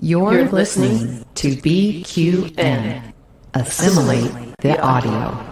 You're listening to BQN. Assimilate the audio.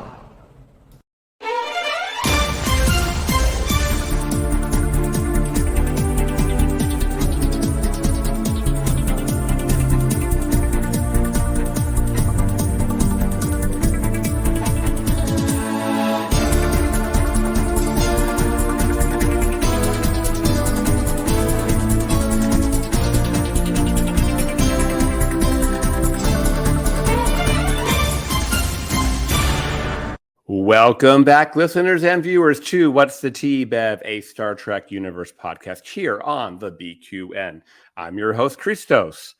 Welcome back, listeners and viewers, to What's the Tea, Bev, a Star Trek Universe podcast here on the BQN. I'm your host, Christos.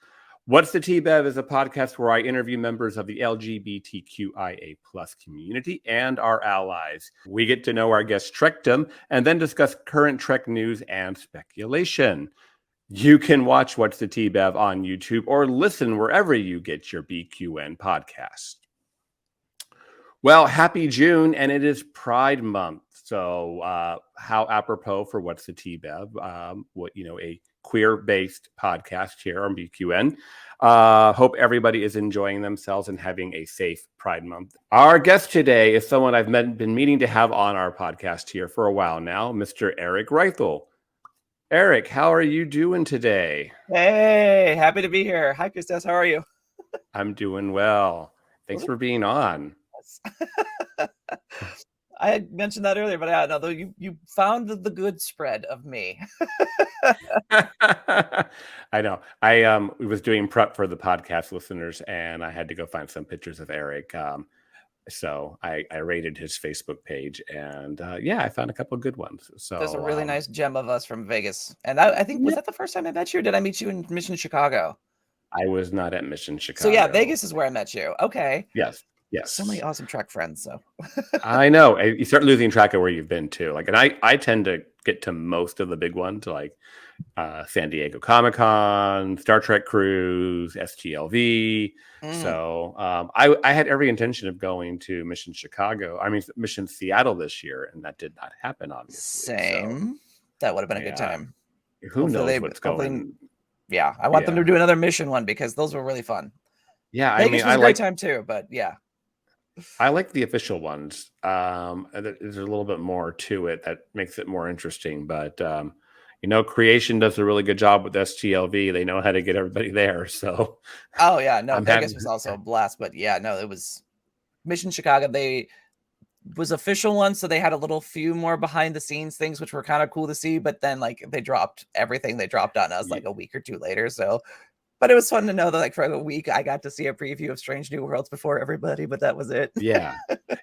What's the Tea, Bev is a podcast where I interview members of the LGBTQIA plus community and our allies. We get to know our guest Trekdom and then discuss current Trek news and speculation. You can watch What's the Tea, Bev on YouTube or listen wherever you get your BQN podcast. Well, happy June, and it is Pride Month. So how apropos for What's the Tea, Bev? A queer-based podcast here on BQN. Hope everybody is enjoying themselves and having a safe Pride Month. Our guest today is someone I've been meaning to have on our podcast here for a while now, Mr. Eric Reithel. Eric, how are you doing today? Hey, happy to be here. Hi, Christos. How are you? I'm doing well. Thanks for being on. I had mentioned that earlier, but no, you found the good spread of me. I know. I was doing prep for the podcast listeners, and I had to go find some pictures of Eric. So I raided his Facebook page, and I found a couple of good ones. So there's a really nice gem of us from Vegas, and I think was that the first time I met you? Or did I meet you in Mission Chicago? I was not at Mission Chicago. So yeah, Vegas is where I met you. Okay. Yes. So many awesome Trek friends. So I know you start losing track of where you've been too. And I tend to get to most of the big ones, like San Diego Comic-Con, Star Trek Cruise, STLV. So I had every intention of going to Mission Seattle this year, and that did not happen, obviously. Same. So, that would have been a good time. Who knows what's going? Yeah, I want them to do another mission one because those were really fun. Yeah, Vegas was a great time too, but yeah. I like the official ones. There's a little bit more to it that makes it more interesting. But, Creation does a really good job with STLV. They know how to get everybody there. So, oh, yeah. No, Vegas was also a blast. But, it was Mission Chicago. They was official one. So they had a little few more behind the scenes things, which were kind of cool to see. But then, they dropped everything they dropped on us a week or two later. So, but it was fun to know that for a week I got to see a preview of Strange New Worlds before everybody, but that was it. Yeah.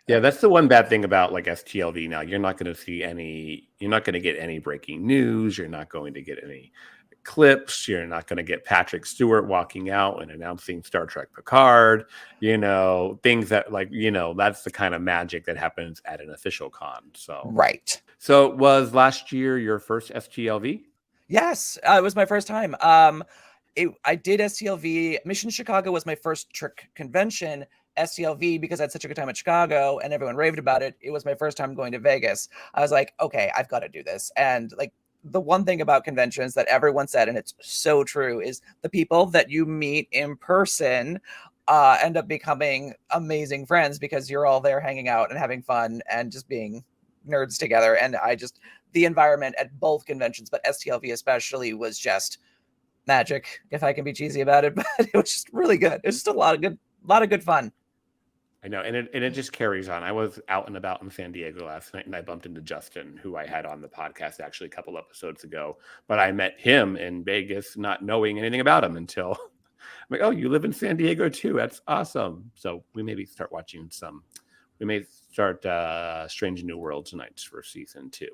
That's the one bad thing about STLV now. You're not going to get any breaking news. You're not going to get any clips. You're not going to get Patrick Stewart walking out and announcing Star Trek Picard, things that that's the kind of magic that happens at an official con. So, right. So was last year your first STLV? Yes, it was my first time. I did STLV. Mission Chicago was my first Trek convention. STLV, because I had such a good time at Chicago and everyone raved about it, it was my first time going to Vegas. I was like, okay, I've got to do this. And the one thing about conventions that everyone said, and it's so true, is the people that you meet in person end up becoming amazing friends because you're all there hanging out and having fun and just being nerds together. And the environment at both conventions, but STLV especially, was just magic, if I can be cheesy about it, but it was just really good. It's just a lot of good fun. I know, and it just carries on. I was out and about in San Diego last night, and I bumped into Justin, who I had on the podcast actually a couple episodes ago. But I met him in Vegas, not knowing anything about him until I'm like, "Oh, you live in San Diego too? That's awesome!" So we may start Strange New Worlds nights for season 2.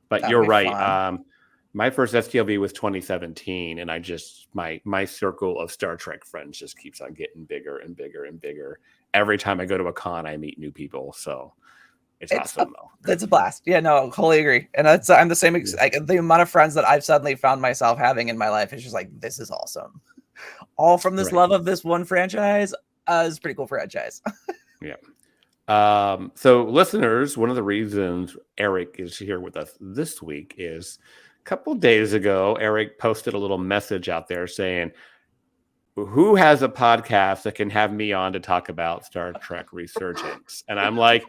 But that'd you're right. Fun. My first STLV was 2017, and I just my circle of Star Trek friends just keeps on getting bigger and bigger and bigger. Every time I go to a con, I meet new people, so it's awesome though. It's a blast. Yeah, no, totally agree. And I'm the same. The amount of friends that I've suddenly found myself having in my life is just this is awesome. All from this love of this one franchise. It's a pretty cool franchise. Yeah. So listeners, one of the reasons Eric is here with us this week is couple days ago, Eric posted a little message out there saying, who has a podcast that can have me on to talk about Star Trek Resurgence? And I'm like,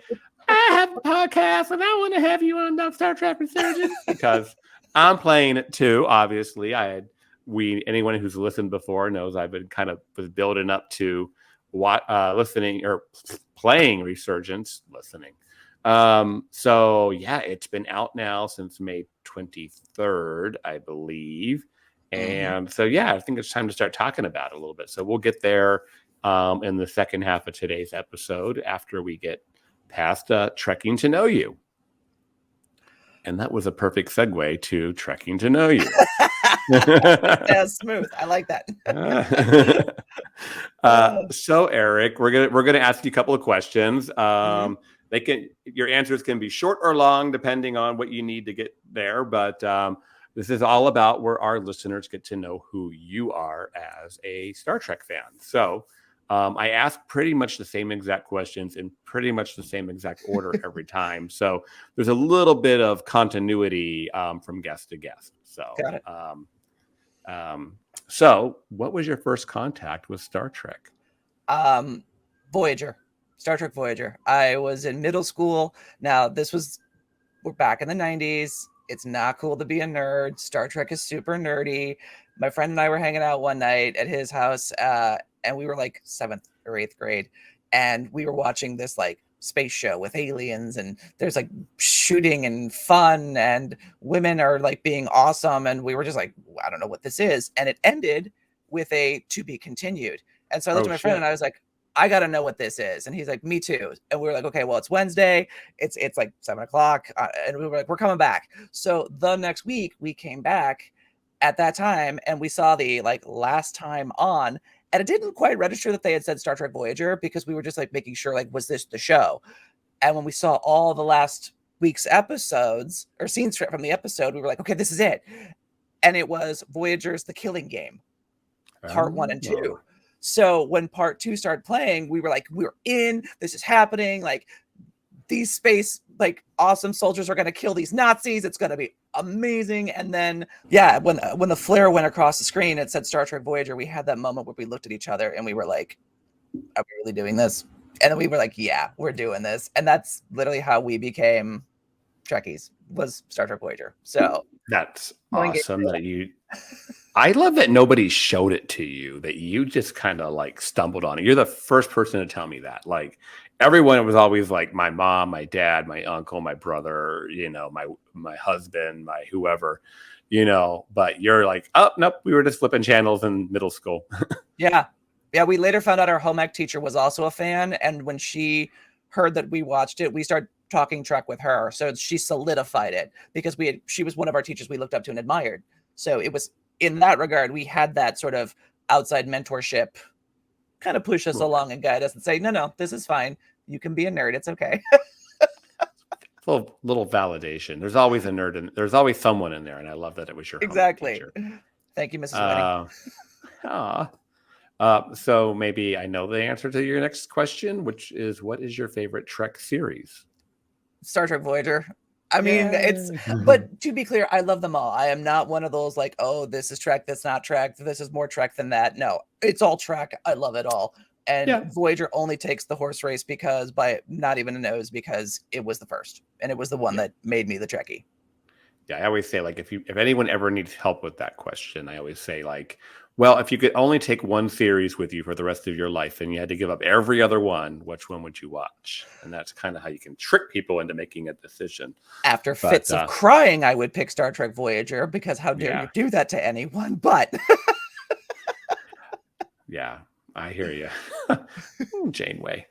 I have a podcast and I want to have you on about Star Trek Resurgence because I'm playing it too. Obviously, anyone who's listened before knows I've been kind of was building up to listening or playing Resurgence, So yeah, it's been out now since May 23rd, I believe. And so, yeah, I think it's time to start talking about it a little bit. So we'll get there in the second half of today's episode after we get past Trekking to Know You. And that was a perfect segue to Trekking to Know You. That's smooth. I like that. So, Eric, we're gonna ask you a couple of questions. Your answers can be short or long, depending on what you need to get there. But this is all about where our listeners get to know who you are as a Star Trek fan. So I ask pretty much the same exact questions in pretty much the same exact order every time. So there's a little bit of continuity from guest to guest. So, got it. So what was your first contact with Star Trek? Voyager. Star Trek Voyager. I was in middle school. Now, we're back in the 90s. It's not cool to be a nerd. Star Trek is super nerdy. My friend and I were hanging out one night at his house, and we were like 7th or 8th grade, and we were watching this like space show with aliens, and there's like shooting and fun, and women are like being awesome, and we were just like, I don't know what this is, and it ended with a to be continued. And so I looked at my friend and I was like, I got to know what this is. And he's like, me too. And we were like, okay, well, it's Wednesday. It's like 7:00. And we were like, we're coming back. So the next week we came back at that time and we saw the like last time on, and it didn't quite register that they had said Star Trek Voyager because we were just like making sure, like, was this the show? And when we saw all the last week's episodes or scenes from the episode, we were like, okay, this is it. And it was Voyager's The Killing Game, part 1 and 2. So when part 2 started playing, we were like, we're in, this is happening. Like these space, like awesome soldiers are going to kill these Nazis. It's going to be amazing. And then, yeah, when the flare went across the screen, it said Star Trek Voyager. We had that moment where we looked at each other and we were like, are we really doing this? And then we were like, yeah, we're doing this. And that's literally how we became Trekkies, was Star Trek Voyager. So that's awesome that you... I love that nobody showed it to you, that you just kind of like stumbled on it. You're the first person to tell me that. Like everyone was always like my mom, my dad, my uncle, my brother, my husband, my whoever, but you're like, oh, nope, we were just flipping channels in middle school. Yeah. We later found out our home ec teacher was also a fan. And when she heard that we watched it, we started talking Trek with her. So she solidified it because she was one of our teachers we looked up to and admired. So it was, in that regard, we had that sort of outside mentorship kind of push us along and guide us and say, no, this is fine. You can be a nerd. It's okay. little validation. There's always a nerd and there's always someone in there. And I love that it was your exactly. Thank you, Mrs. Wedding. So maybe I know the answer to your next question, which is, what is your favorite Trek series? Star Trek Voyager. I mean, but to be clear, I love them all. I am not one of those like, oh, this is Trek, that's not Trek, this is more Trek than that. No, it's all Trek. I love it all. And Voyager only takes the horse race because because it was the first. And it was the one that made me the Trekkie. Yeah, I always say, like, if anyone ever needs help with that question, I always say, like, well, if you could only take one series with you for the rest of your life and you had to give up every other one, which one would you watch? And that's kind of how you can trick people into making a decision. After fits of crying, I would pick Star Trek Voyager because how dare you do that to anyone? But yeah, I hear you. Janeway.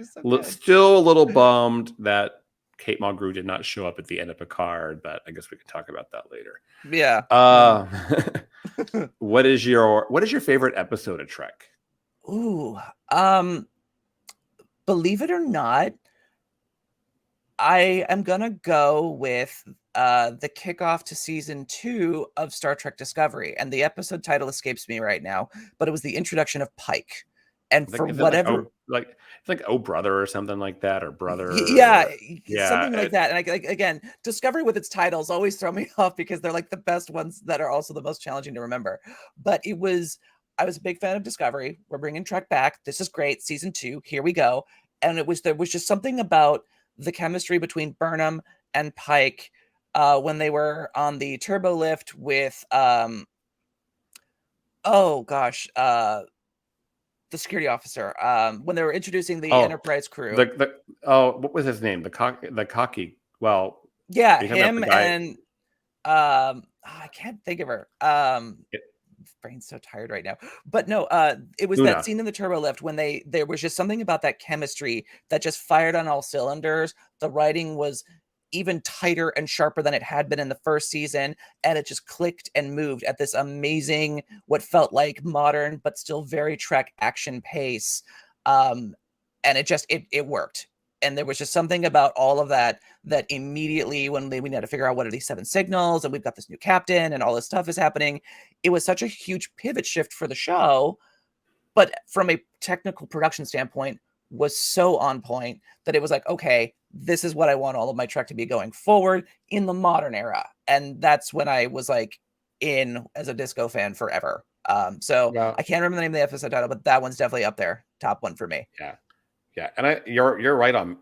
So still a little bummed that Kate Mulgrew did not show up at the end of Picard, but I guess we can talk about that later. Yeah. What is your favorite episode of Trek? Ooh, believe it or not, I am gonna go with the kickoff to season 2 of Star Trek Discovery, and the episode title escapes me right now, but it was the introduction of Pike. And for whatever, it's like Oh Brother or something like that, or Brother, something like that. And again, Discovery with its titles always throw me off because they're like the best ones that are also the most challenging to remember. But it was I was a big fan of Discovery. We're bringing Trek back. This is great. Season 2, here we go. And there was just something about the chemistry between Burnham and Pike when they were on the turbo lift with the security officer, when they were introducing the Enterprise crew. What was his name? The cocky. Well, yeah, him and I can't think of her. Brain's so tired right now. But no, it was Una. that scene in the turbo lift when there was just something about that chemistry that just fired on all cylinders. The writing was even tighter and sharper than it had been in the first season, and it just clicked and moved at this amazing, what felt like modern but still very Trek action pace. And it worked. And there was just something about all of that immediately, when we had to figure out what are these 7 signals, and we've got this new captain and all this stuff is happening, it was such a huge pivot shift for the show, but from a technical production standpoint was so on point that it was like, okay, this is what I want all of my Trek to be going forward in the modern era. And that's when I was like in as a Disco fan forever. So yeah. I can't remember the name of the episode title, but that one's definitely up there. Top one for me. Yeah. And you're right on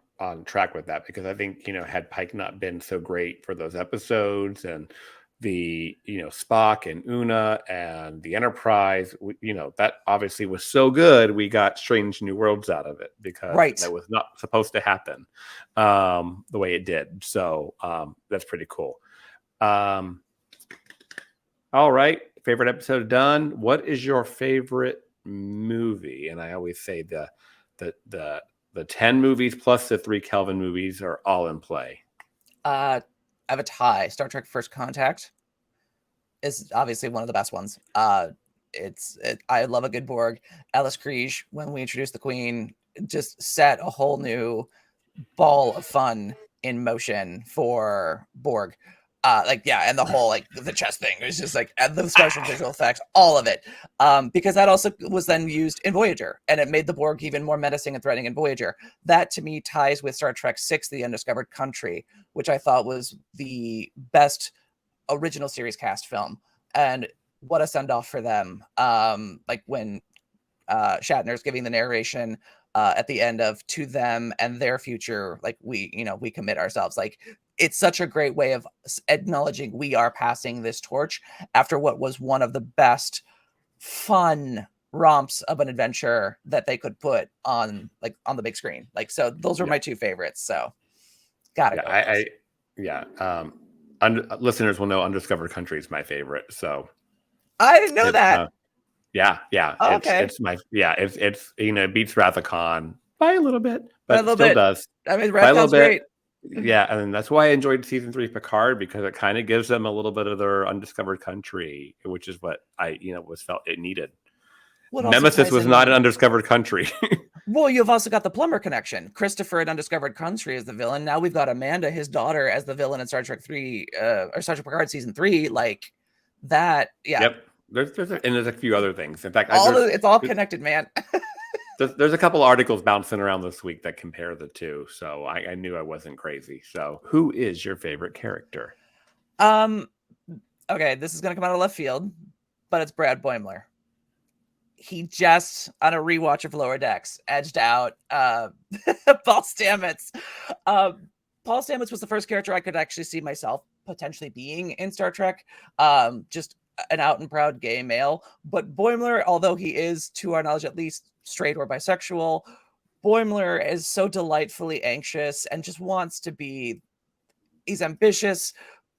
track with that, because I think, had Pike not been so great for those episodes, and the, Spock and Una and the Enterprise, that obviously was so good, we got Strange New Worlds out of it, because that was not supposed to happen the way it did. So that's pretty cool. All right. Favorite episode done. What is your favorite movie? And I always say the 10 movies plus the 3 Kelvin movies are all in play. I have a tie. Star Trek First Contact is obviously one of the best ones. I love a good Borg. Alice Kriege, when we introduced the Queen, just set a whole new ball of fun in motion for Borg. And the whole the chess thing was just and the special visual effects, all of it, because that also was then used in Voyager, and it made the Borg even more menacing and threatening in Voyager. That to me ties with Star Trek VI, The Undiscovered Country, which I thought was the best original series cast film, and what a send off for them. When Shatner's giving the narration at the end of To Them and Their Future, we commit ourselves. It's such a great way of acknowledging we are passing this torch after what was one of the best fun romps of an adventure that they could put on the big screen. So those are my 2 favorites. So gotta go. Listeners will know Undiscovered Country is my favorite. So I didn't know that. Oh, okay. It beats Wrath of Khan by a little bit, but it still does. I mean, Wrath of Khan's great. Yeah, and that's why I enjoyed season 3 of Picard, because it kind of gives them a little bit of their undiscovered country, which is what I was felt it needed. Nemesis was not an undiscovered country. Well, you've also got the plumber connection. Christopher in Undiscovered Country is the villain. Now we've got Amanda, his daughter, as the villain in Star Trek 3 or Star Trek Picard season 3. That, yeah. Yep. There's a few other things. In fact, it's all connected, man. There's a couple articles bouncing around this week that compare the two, so I knew I wasn't crazy. So, who is your favorite character? Okay, this is gonna come out of left field, but it's Brad Boimler. He just, on a rewatch of Lower Decks, edged out Paul Stamets. Paul Stamets was the first character I could actually see myself potentially being in Star Trek. Just an out and proud gay male. But Boimler, although he is, to our knowledge at least, straight or bisexual, Boimler is so delightfully anxious and just wants to be, he's ambitious.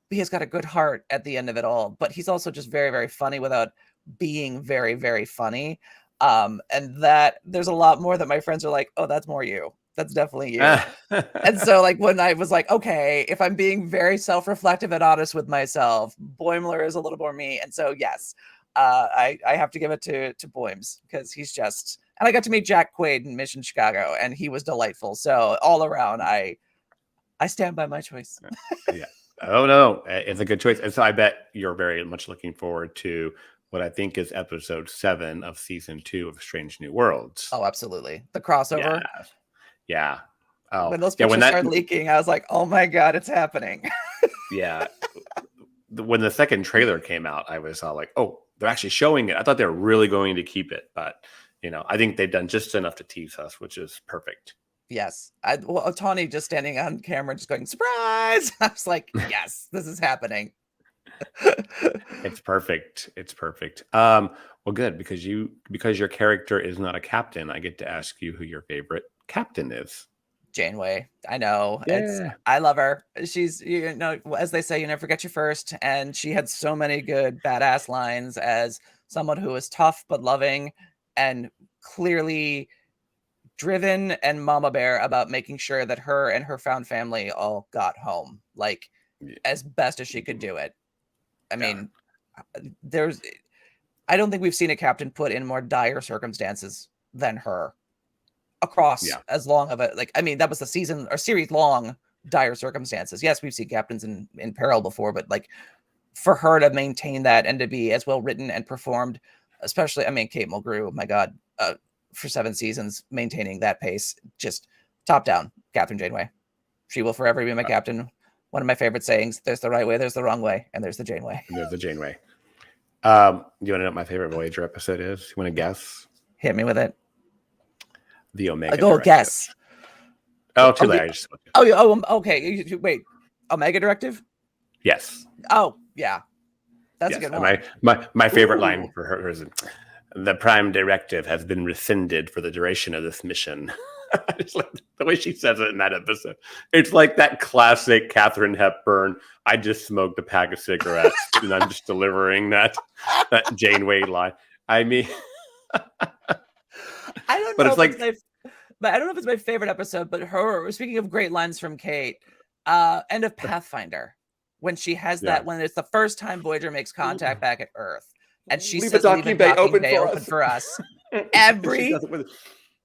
He's got a good heart at the end of it all, but he's also just very, very funny without being very, very funny. And that there's a lot more that my friends are like, oh, that's more you. That's definitely you. And so when I was like, okay, if I'm being very self-reflective and honest with myself, Boimler is a little more me. And so, yes, I have to give it to Boims, because he's just, and I got to meet Jack Quaid in Mission Chicago, and he was delightful. So all around, I stand by my choice. Yeah. Oh no, it's a good choice. And so I bet you're very much looking forward to what I think is episode 7 of season 2 of Strange New Worlds. Oh, absolutely. The crossover. Yeah. Oh, when those pictures started leaking, I was like, oh my God, it's happening. Yeah. When the second trailer came out, I was all like, oh, they're actually showing it. I thought they were really going to keep it, but I think they've done just enough to tease us, which is perfect. Yes. Otani just standing on camera, just going, surprise. I was like, yes, this is happening. It's perfect. It's perfect. Well, good, because your character is not a captain. I get to ask you who your favorite captain is. Janeway. I know. Yeah. I love her. She's, as they say, you never forget your first. And she had so many good badass lines as someone who is tough but loving and clearly driven and mama bear about making sure that her and her found family all got home, like as best as she could do it. I mean, I don't think we've seen a captain put in more dire circumstances than her across as long of it. Like, I mean, that was the season or series long dire circumstances. Yes, we've seen captains in peril before, but like for her to maintain that and to be as well written and performed, especially, I mean, Kate Mulgrew, my God, for 7 seasons, maintaining that pace, just top down, Captain Janeway. She will forever be my captain. One of my favorite sayings, there's the right way, there's the wrong way, and there's the Janeway. And there's the Janeway. You want to know what my favorite Voyager episode is? You want to guess? Hit me with it. The Omega Go Directive. guess. Oh, too late. Okay. Wait. Omega Directive? Yes. Oh, yeah. That's a good one. My favorite line for her is, the Prime Directive has been rescinded for the duration of this mission. It's like the way she says it in that episode. It's like that classic Katharine Hepburn, I just smoked a pack of cigarettes and I'm just delivering that Janeway line. I mean, I don't know. I don't know if it's my favorite episode, but speaking of great lines from Kate, end of Pathfinder, when she has that, when it's the first time Voyager makes contact back at Earth, and she says, "Leave a docking bay open for us." Every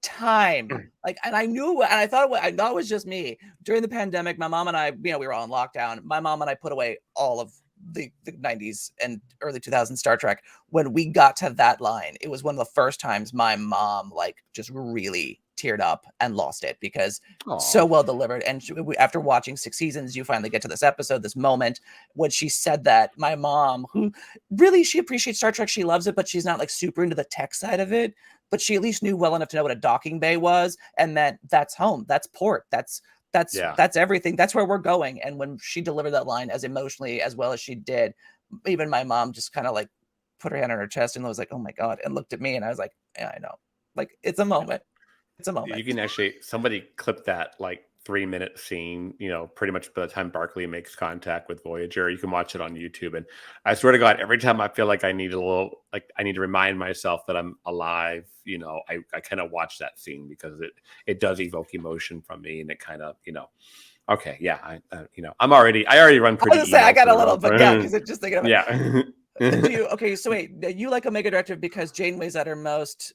time, like, and I knew, and I thought it was just me. During the pandemic, my mom and I, we were all in lockdown. My mom and I put away all of the 90s and early 2000s Star Trek. When we got to that line, it was one of the first times my mom just really teared up and lost it, because so well delivered. And after watching 6 seasons, you finally get to this episode, this moment when she said that. My mom, who really, she appreciates Star Trek, she loves it, but she's not super into the tech side of it, but she at least knew well enough to know what a docking bay was, and that's home, that's port, that's everything, that's where we're going. And when she delivered that line as emotionally as well as she did, even my mom just kind of put her hand on her chest and was like, oh my God, and looked at me, and I was like, yeah, I know, it's a moment. It's a moment. You can somebody clip that 3-minute scene, pretty much by the time Barclay makes contact with Voyager. You can watch it on YouTube. And I swear to God, every time I feel like I need I need to remind myself that I'm alive, I kind of watch that scene, because it does evoke emotion from me. And it kind of, okay. Yeah. I already run pretty. I was gonna say, I got a little, but yeah, because it's just thinking about yeah. So wait, you like Omega Directive because Janeway's at her most,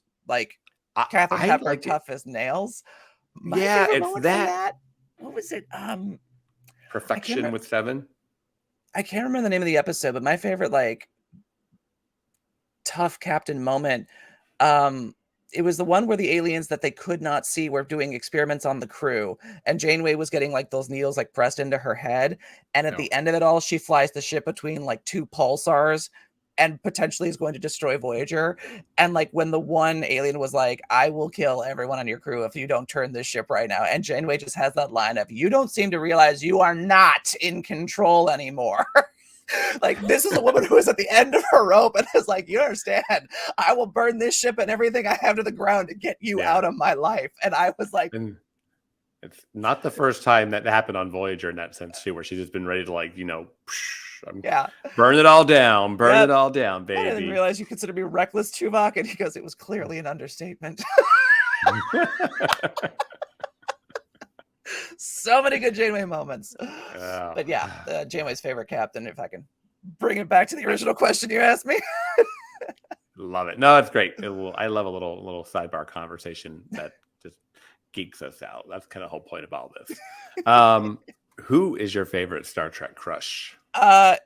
Katharine Hepburn tough as nails. It's that. What was it? Perfection with 7. I can't remember the name of the episode, but my favorite tough captain moment. It was the one where the aliens that they could not see were doing experiments on the crew, and Janeway was getting those needles pressed into her head, and at the end of it all, she flies the ship between 2 pulsars and potentially is going to destroy Voyager. And when the one alien was like, I will kill everyone on your crew if you don't turn this ship right now. And Janeway just has that line of, you don't seem to realize you are not in control anymore. This is a woman who is at the end of her rope and is like, you understand, I will burn this ship and everything I have to the ground to get you out of my life. And I was like, and it's not the first time that happened on Voyager in that sense too, where she's just been ready to burn it all down, it all down, baby. I didn't realize you consider me reckless, Tuvok, and he goes, it was clearly an understatement. So many good Janeway moments. But yeah, Janeway's favorite captain, if I can bring it back to the original question you asked me. Love it. No, it's great. I love a little sidebar conversation that just geeks us out. That's kind of the whole point of all this. Who is your favorite Star Trek crush?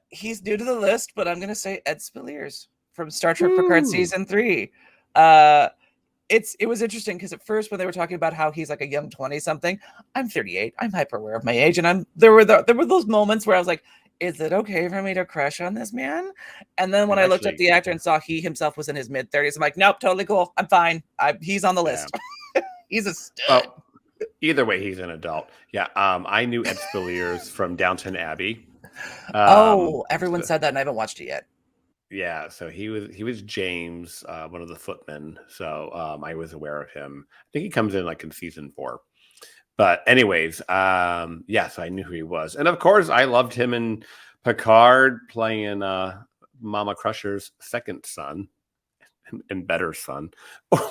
He's new to the list, but I'm gonna say Ed Speleers from Star Trek Picard season 3. It was interesting because at first when they were talking about how he's a young 20-something, I'm 38. I'm hyper aware of my age, and there were those moments where I was like, is it okay for me to crush on this man? And then when You I looked up actually, the actor and saw he himself was in his mid-30s, I'm like, nope, totally cool. I'm fine. He's on the yeah. list. He's a stud. Well, either way, he's an adult. Yeah. I knew Ed Speleers from Downton Abbey. Everyone said that, and I haven't watched it yet. Yeah, so he was James, one of the footmen. So I was aware of him. I think he comes in like in season 4. But anyways, yeah, so I knew who he was, and of course, I loved him in Picard playing Mama Crusher's second son and better son. I'm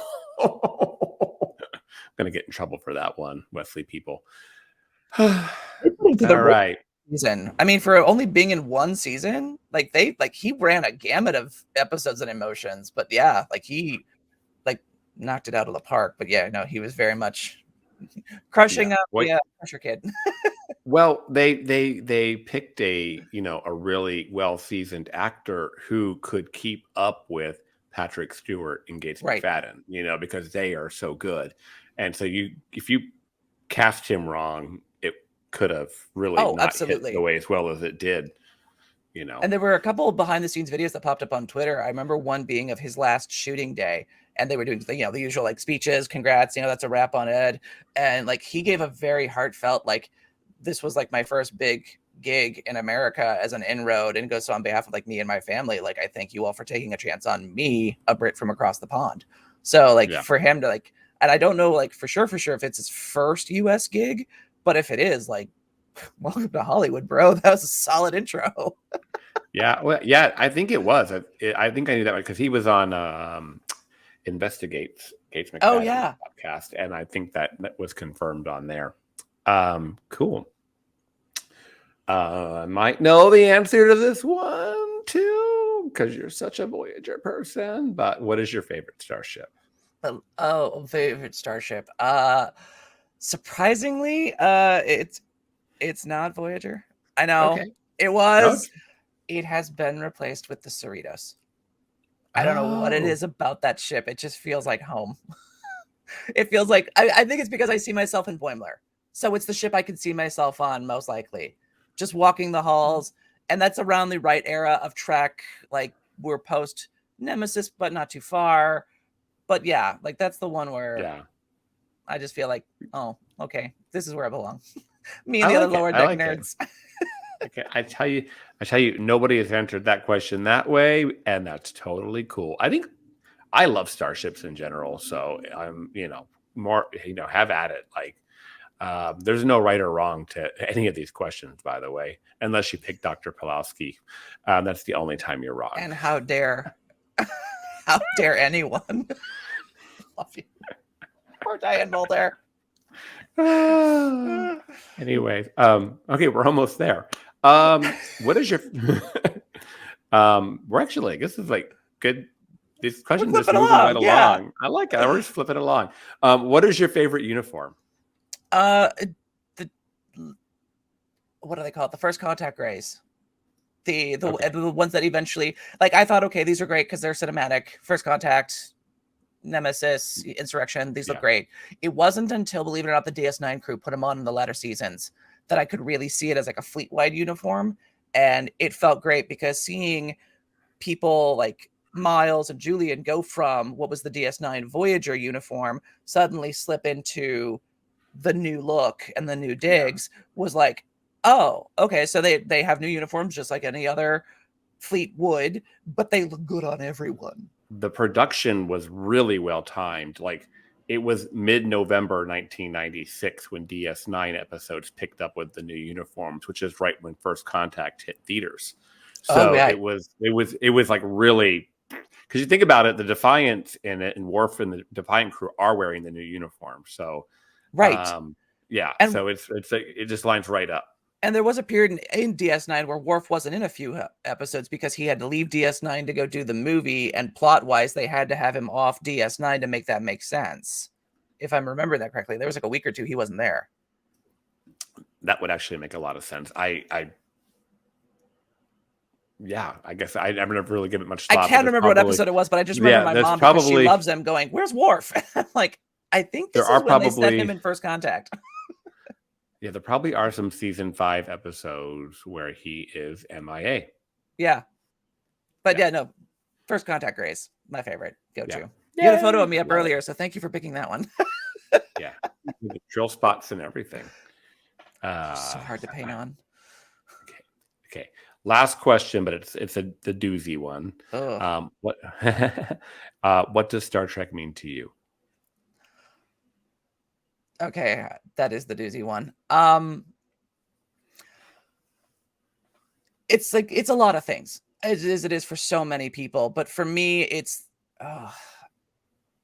gonna get in trouble for that one, Wesley people. All right. Season. I mean, for only being in one season, like he ran a gamut of episodes and emotions, but yeah, like he like knocked it out of the park. But yeah, no, he was very much crushing up the Crusher kid. Well, they picked a really well seasoned actor who could keep up with Patrick Stewart and Gates McFadden, because they are so good. And so if you cast him wrong, it could have really not hit the way as well as it did. And there were a couple behind the scenes videos that popped up on Twitter. I remember one being of his last shooting day, and they were doing the usual like speeches, congrats, that's a wrap on Ed, and like he gave a very heartfelt like, this was like my first big gig in America as an inroad, and goes, so on behalf of like me and my family, like I thank you all for taking a chance on me, a Brit from across the pond. So like for him to like, and I don't know like for sure if it's his first US gig, but if it is, like, welcome to Hollywood, bro. That was a solid intro. Yeah, well, yeah, I think it was. I think I knew that one because he was on Investigates Gates McFadden podcast, and I think that was confirmed on there. Cool. I might know the answer to this one too, because you're such a Voyager person. But what is your favorite starship? Favorite starship. Surprisingly, it's not Voyager. I know. Okay. It was. Okay. It has been replaced with the Cerritos. I don't know what it is about that ship. It just feels like home. It feels like I think it's because I see myself in Boimler. So it's the ship I can see myself on, most likely. Just walking the halls. And that's around the right era of Trek. Like, we're post Nemesis, but not too far. But yeah, like that's the one where I just feel like, oh, okay, this is where I belong. Me and the other lower deck nerds. Okay, I tell you, nobody has answered that question that way, and that's totally cool. I think I love starships in general, so I'm, more, have at it. Like, there's no right or wrong to any of these questions, by the way, unless you pick Dr. Pulowski. That's the only time you're wrong. And how dare anyone? Love you. Poor Diane Mulder. Anyways, okay, we're almost there. What is your we're actually, I guess this is like good. This question is moving right along. I like it. We're just flipping along. What is your favorite uniform? What do they call it? The first contact grays. The ones that eventually, like, I thought, okay, these are great because they're cinematic. First Contact, Nemesis, Insurrection, these look great. It wasn't until, believe it or not, the DS9 crew put them on in the latter seasons that I could really see it as like a fleet-wide uniform. And it felt great because seeing people like Miles and Julian go from what was the DS9 Voyager uniform suddenly slip into the new look and the new digs was like, oh, okay, so they have new uniforms just like any other fleet would, but they look good on everyone. The production was really well timed. Like, it was mid-November 1996 when DS9 episodes picked up with the new uniforms, which is right when First Contact hit theaters. So it was like really, because you think about it, the Defiant and Worf and the Defiant crew are wearing the new uniform. So and so it just lines right up. And there was a period in DS9 where Worf wasn't in a few episodes because he had to leave DS9 to go do the movie, and plot-wise, they had to have him off DS9 to make that make sense. If I'm remembering that correctly, there was like a week or two he wasn't there. That would actually make a lot of sense. I guess I never really give it much thought. I can't remember what episode it was, but I just remember my mom, because she loves him, going, "Where's Worf?" Like, I think this is when they set him in First Contact. Yeah, there probably are some season 5 episodes where he is MIA. Yeah. But Yeah. no. First Contact Grace, my favorite. Go Yeah. to. You had a photo of Yay! me up Love it. earlier, so thank you for picking that one. Yeah. The drill spots and everything. So hard to paint on. Okay. Last question, but it's the doozy one. Ugh. What does Star Trek mean to you? Okay, that is the doozy one. It's like it's a lot of things, as it is for so many people. But for me, it's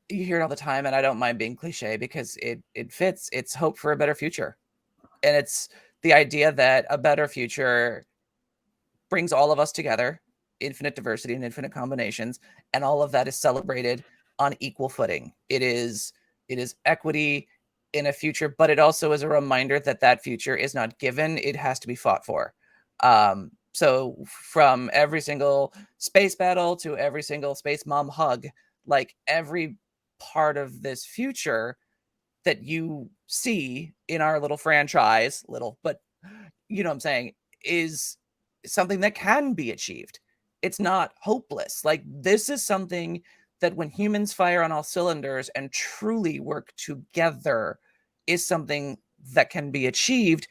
you hear it all the time, and I don't mind being cliche because it fits. It's hope for a better future, and it's the idea that a better future brings all of us together, infinite diversity and infinite combinations, and all of that is celebrated on equal footing. It is equity in a future, but it also is a reminder that that future is not given; it has to be fought for. So from every single space battle to every single space mom hug, like every part of this future that you see in our little franchise, but you know what I'm saying, is something that can be achieved. It's not hopeless. Like this is something that when humans fire on all cylinders and truly work together is something that can be achieved.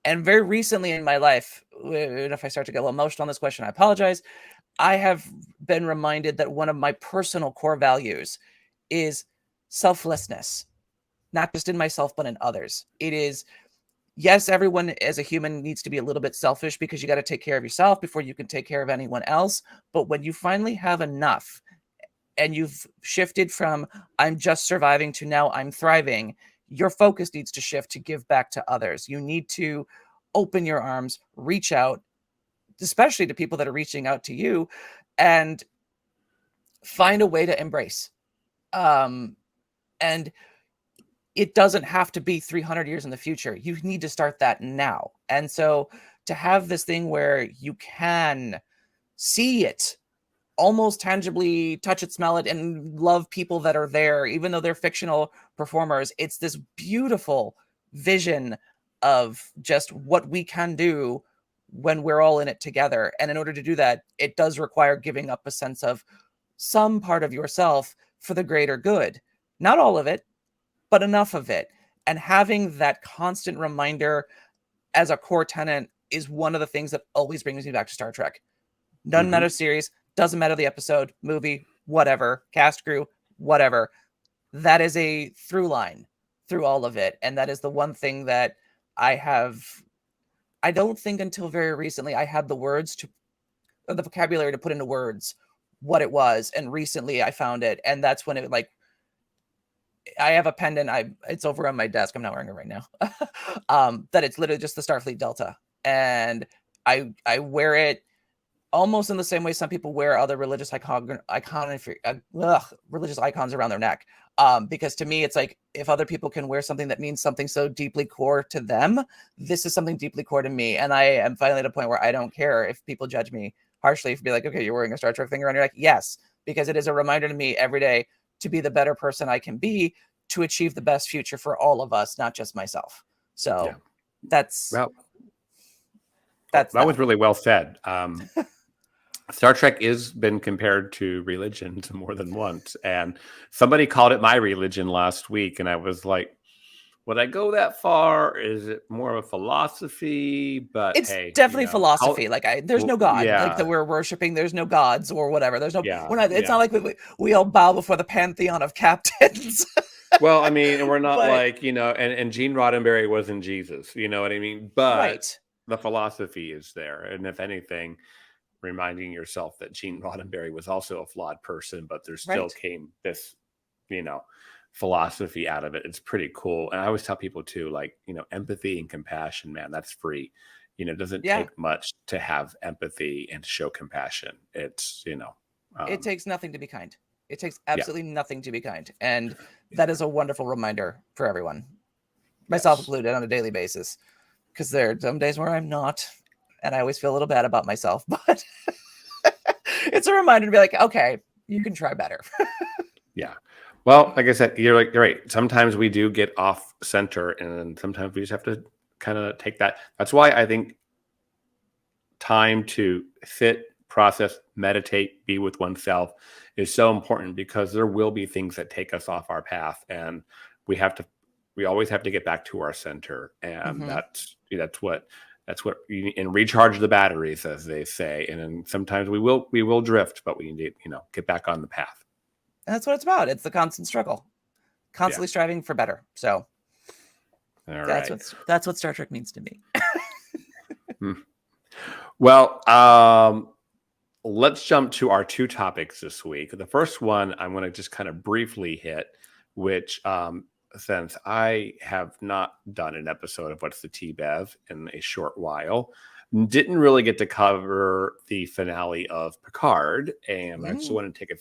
And very recently in my life, and if I start to get a little emotional on this question, I apologize. I have been reminded that one of my personal core values is selflessness, not just in myself, but in others. It is, yes, everyone as a human needs to be a little bit selfish because you got to take care of yourself before you can take care of anyone else. But when you finally have enough and you've shifted from I'm just surviving to now I'm thriving, your focus needs to shift to give back to others. You need to open your arms, reach out, especially to people that are reaching out to you, and find a way to embrace. And it doesn't have to be 300 years in the future. You need to start that now. And so to have this thing where you can see it, almost tangibly touch it, smell it, and love people that are there, even though they're fictional performers, it's this beautiful vision of just what we can do when we're all in it together. And in order to do that, it does require giving up a sense of some part of yourself for the greater good. Not all of it, but enough of it. And having that constant reminder as a core tenet is one of the things that always brings me back to Star Trek. Doesn't matter series, doesn't matter the episode, movie, whatever, cast, crew, whatever. That is a through line through all of it. And that is the one thing that I don't think until very recently I had the vocabulary to put into words what it was. And recently I found it. And that's when it I have a pendant. It's over on my desk. I'm not wearing it right now. That it's literally just the Starfleet Delta. And I wear it almost in the same way some people wear other religious religious icons around their neck. Because to me, it's like, if other people can wear something that means something so deeply core to them, this is something deeply core to me. And I am finally at a point where I don't care if people judge me harshly, if be like, okay, you're wearing a Star Trek thing around your neck. Yes, because it is a reminder to me every day to be the better person I can be to achieve the best future for all of us, not just myself. So that was really well said. Star Trek has been compared to religion more than once, and somebody called it my religion last week, and I was like, would I go that far? Is it more of a philosophy? But it's definitely philosophy. There's no God that we're worshiping. There's no gods or whatever. There's no. It's not like we all bow before the pantheon of captains. Well, I mean, we're not and Gene Roddenberry wasn't Jesus. You know what I mean? But the philosophy is there, and if anything, reminding yourself that Gene Roddenberry was also a flawed person, but there still came this, philosophy out of it. It's pretty cool. And I always tell people too, empathy and compassion, man, that's free. It doesn't take much to have empathy and to show compassion. It's, it takes nothing to be kind. It takes absolutely nothing to be kind. And that is a wonderful reminder for everyone, myself included, on a daily basis, because there are some days where I'm not, and I always feel a little bad about myself, but it's a reminder to be like, okay, you can try better. Yeah. Well, like I said, you're right. Sometimes we do get off center, and sometimes we just have to kind of take that. That's why I think time to sit, process, meditate, be with oneself is so important, because there will be things that take us off our path, and we always have to get back to our center. And that's what and recharge the batteries, as they say. And then sometimes we will drift, but we need to, get back on the path. And that's what it's about. It's the constant struggle, constantly striving for better. So that's what Star Trek means to me. Well, let's jump to our two topics this week. The first one I'm going to just kind of briefly hit, which since I have not done an episode of What's the T-Bev in a short while, didn't really get to cover the finale of Picard, and I just want to take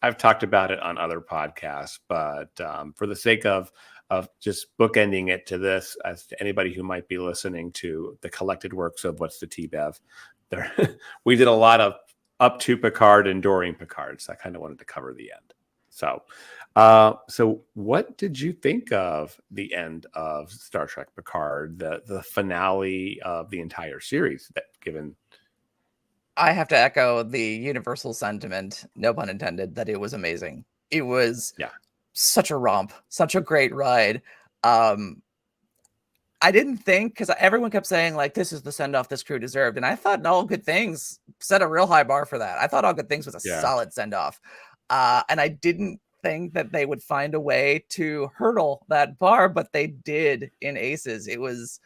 I've talked about it on other podcasts, but for the sake of just bookending it to this, as to anybody who might be listening to the collected works of What's the T-Bev, we did a lot of up to Picard and during Picard, so I kind of wanted to cover the end. So what did you think of the end of Star Trek Picard, the finale of the entire series? I have to echo the universal sentiment, no pun intended, that it was amazing. It was such a romp, such a great ride. I didn't think, because everyone kept saying, like, this is the send-off this crew deserved. And I thought All Good Things set a real high bar for that. I thought All Good Things was a solid send-off. And I didn't think that they would find a way to hurdle that bar, but they did in Aces. It was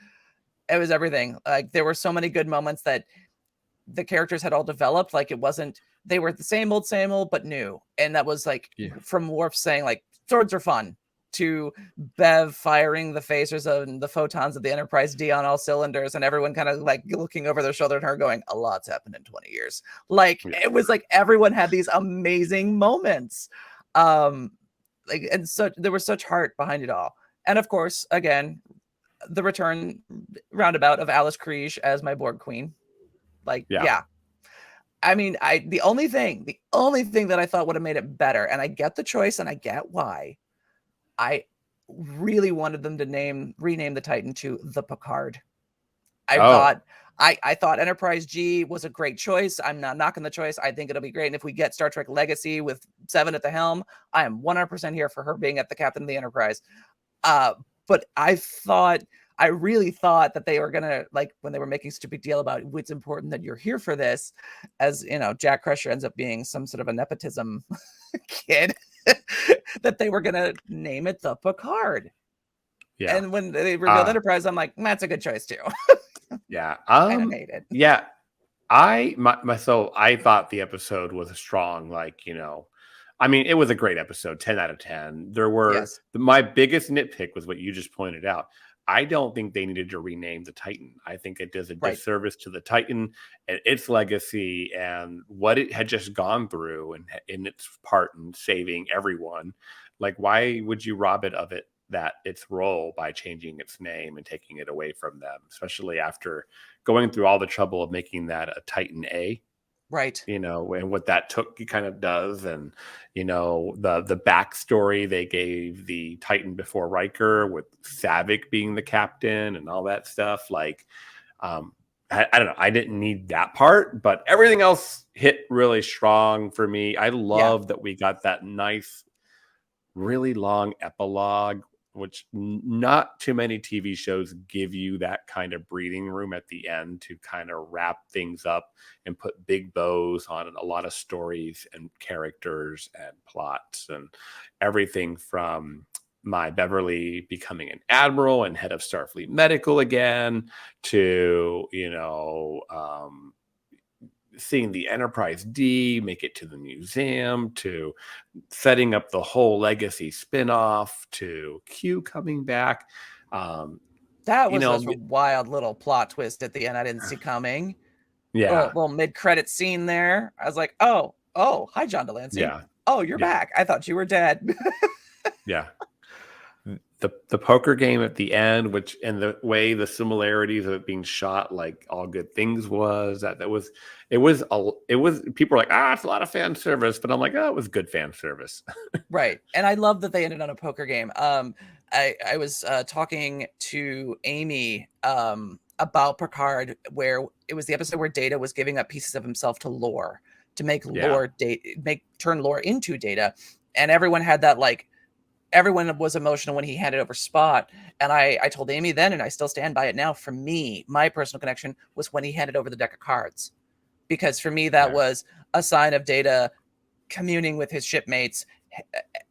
everything. Like, there were so many good moments that the characters had all developed. Like, they were the same old, but new. And that was like from Worf saying, like, swords are fun, to Bev firing the phasers and the photons of the Enterprise D on all cylinders, and everyone kind of like looking over their shoulder at her going, a lot's happened in 20 years. It was like everyone had these amazing moments. And so there was such heart behind it all. And of course, again, the return roundabout of Alice Kriege as my Borg queen. I mean, the only thing that I thought would have made it better, and I get the choice and I get why, I really wanted them to rename the Titan to the Picard. I thought Enterprise G was a great choice. I'm not knocking the choice. I think it'll be great. And if we get Star Trek Legacy with Seven at the helm, I am 100% here for her being at the captain of the Enterprise. But I really thought that they were gonna, like, when they were making such a big deal about it's important that you're here for this, as Jack Crusher ends up being some sort of a nepotism kid, that they were gonna name it the Picard. Yeah. And when they revealed Enterprise, I'm like, that's a good choice too. Yeah. I hate it. Yeah. I thought the episode was strong. I mean, it was a great episode, 10 out of 10. There were my biggest nitpick was what you just pointed out. I don't think they needed to rename the Titan. I think it does a disservice to the Titan and its legacy and what it had just gone through and in its part in saving everyone. Like, why would you rob it of its role by changing its name and taking it away from them, especially after going through all the trouble of making that a Titan A? Right. And what that kind of does. And, the backstory they gave the Titan before Riker with Savick being the captain and all that stuff. I don't know. I didn't need that part, but everything else hit really strong for me. I love that we got that nice, really long epilogue, which not too many TV shows give you that kind of breathing room at the end to kind of wrap things up and put big bows on a lot of stories and characters and plots and everything from my Beverly becoming an admiral and head of Starfleet Medical again to, seeing the Enterprise D make it to the museum, to setting up the whole Legacy spinoff, to Q coming back. That was a wild little plot twist at the end I didn't see coming. Yeah. Little mid-credit scene there. I was like, oh, hi, John Delancey. Yeah. Oh, you're back. I thought you were dead. Yeah. The poker game at the end, which and the way the similarities of it being shot like All Good Things was, it was people were like, it's a lot of fan service, but I'm like, it was good fan service. Right. And I love that they ended on a poker game. I was talking to Amy about Picard, where it was the episode where Data was giving up pieces of himself to Lore to make turn Lore into Data, and everyone had that everyone was emotional when he handed over Spot. And I told Amy then, and I still stand by it now, for me, my personal connection was when he handed over the deck of cards. Because for me, that was a sign of Data communing with his shipmates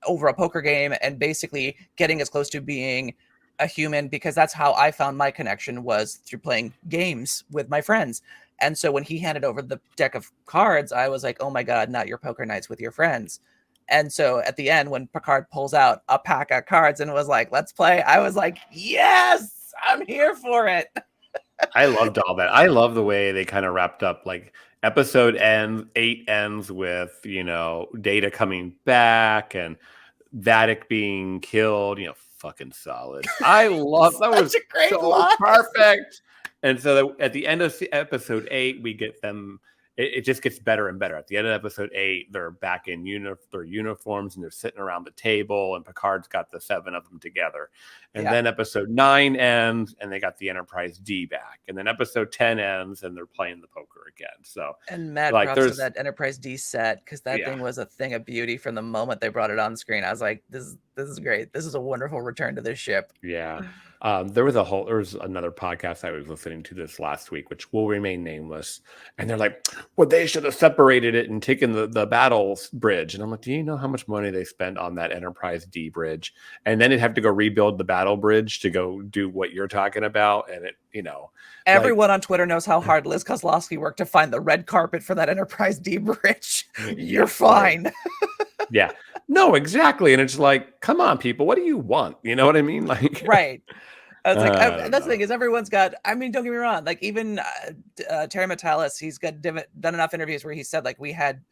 over a poker game and basically getting as close to being a human, because that's how I found my connection, was through playing games with my friends. And so when he handed over the deck of cards, I was like, oh my God, not your poker nights with your friends. And so at the end, when Picard pulls out a pack of cards and was like, let's play, I was like, yes, I'm here for it. I loved all that. I love the way they kind of wrapped up, like episode 8 ends with, Data coming back and Vadic being killed, fucking solid. I love that. Was a great so line. Perfect. And so at the end of episode 8, we get them. It just gets better and better. At the end of episode 8, they're back in their uniforms and they're sitting around the table, and Picard's got the 7 of them together. And then episode 9 ends and they got the Enterprise D back. And then episode 10 ends and they're playing the poker again. So, and mad props to that Enterprise D set, because that thing was a thing of beauty from the moment they brought it on screen. I was like, this is great. This is a wonderful return to this ship. Yeah. There was another podcast I was listening to this last week, which will remain nameless. And they're like, well, they should have separated it and taken the battle bridge. And I'm like, do you know how much money they spent on that Enterprise D bridge? And then they'd have to go rebuild the battle bridge to go do what you're talking about. And everyone on Twitter knows how hard Liz Kozlowski worked to find the red carpet for that Enterprise D bridge. You're fine. Yeah. No, exactly. And it's like, come on, people, what do you want? You know what I mean? Like, right. That's the thing is, everyone's got, I mean, don't get me wrong. Like, even Terry Metalis, he's done enough interviews where he said, like, we had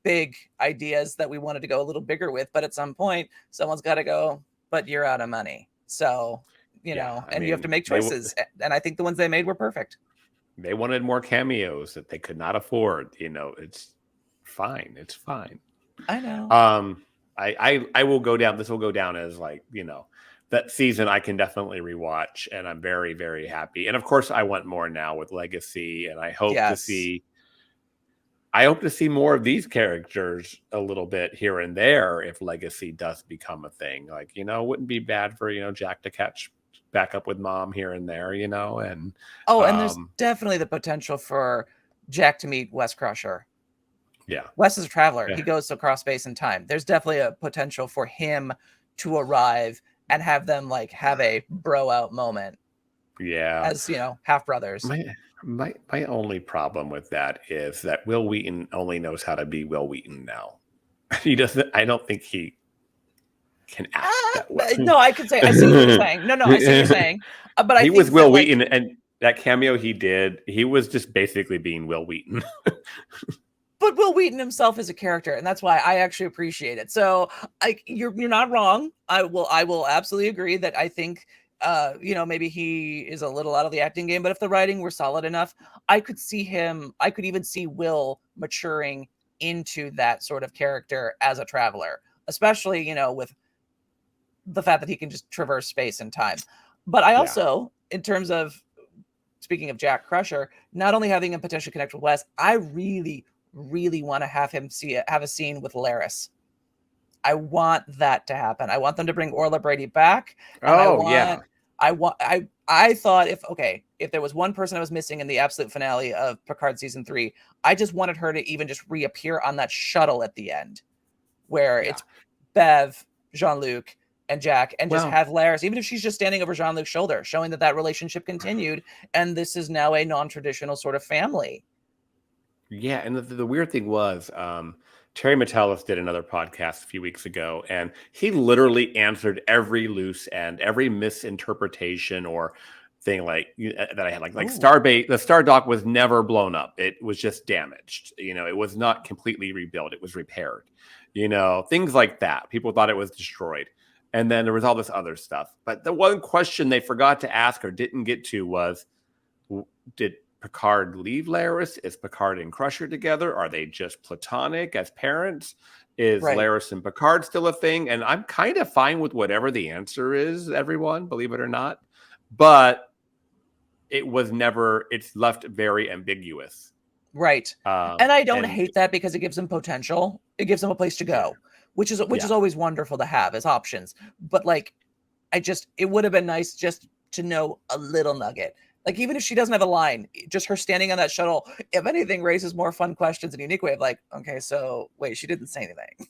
big ideas that we wanted to go a little bigger with, but at some point someone's got to go, but you're out of money. So, you have to make choices. And I think the ones they made were perfect. They wanted more cameos that they could not afford. It's fine. It's fine. I know. I will go down. This will go down as that season I can definitely rewatch, and I'm very, very happy. And of course, I want more now with Legacy, and I hope to see. I hope to see more of these characters a little bit here and there if Legacy does become a thing. Like, it wouldn't be bad for Jack to catch back up with Mom here and there, and and there's definitely the potential for Jack to meet Wes Crusher. Yeah, Wes is a traveler. Yeah. He goes across space and time. There's definitely a potential for him to arrive and have them have a bro out moment. Yeah. As, half brothers. My only problem with that is that Will Wheaton only knows how to be Will Wheaton now. He doesn't, I don't think he can act that way. No, I see what you're saying. No, I see what you're saying. But he was Will Wheaton, and that cameo he did, he was just basically being Will Wheaton. But Will Wheaton himself is a character, and that's why I actually appreciate it. So you're not wrong. I will absolutely agree that I think maybe he is a little out of the acting game, but if the writing were solid enough, I could even see Will maturing into that sort of character as a traveler, especially, with the fact that he can just traverse space and time. But I also, in terms of, speaking of Jack Crusher, not only having him potentially connect with Wes, I really want to have him have a scene with Laris. I want that to happen. I want them to bring Orla Brady back. I thought if there was one person I was missing in the absolute finale of Picard season 3, I just wanted her to even just reappear on that shuttle at the end, where it's Bev, Jean-Luc, and Jack, and just have Laris, even if she's just standing over Jean-Luc's shoulder, showing that relationship continued, and this is now a non-traditional sort of family. Yeah, and the weird thing was, Terry Metalis did another podcast a few weeks ago, and he literally answered every loose end, every misinterpretation or thing that I had. Like Starbase, the Star Dock was never blown up; it was just damaged. It was not completely rebuilt; it was repaired. Things like that. People thought it was destroyed, and then there was all this other stuff. But the one question they forgot to ask or didn't get to was, did Picard leave Laris? Is Picard and Crusher together? Are they just platonic as parents? Is Right. Laris and Picard still a thing? And I'm kind of fine with whatever the answer is, everyone, believe it or not. But it's left very ambiguous. Right. And I don't And hate that because it gives them potential. It gives them a place to yeah, go, which is always wonderful to have as options. But like, it would have been nice just to know a little nugget. Like, even if she doesn't have a line, just her standing on that shuttle, if anything, raises more fun questions in a unique way of like, okay, so wait, she didn't say anything,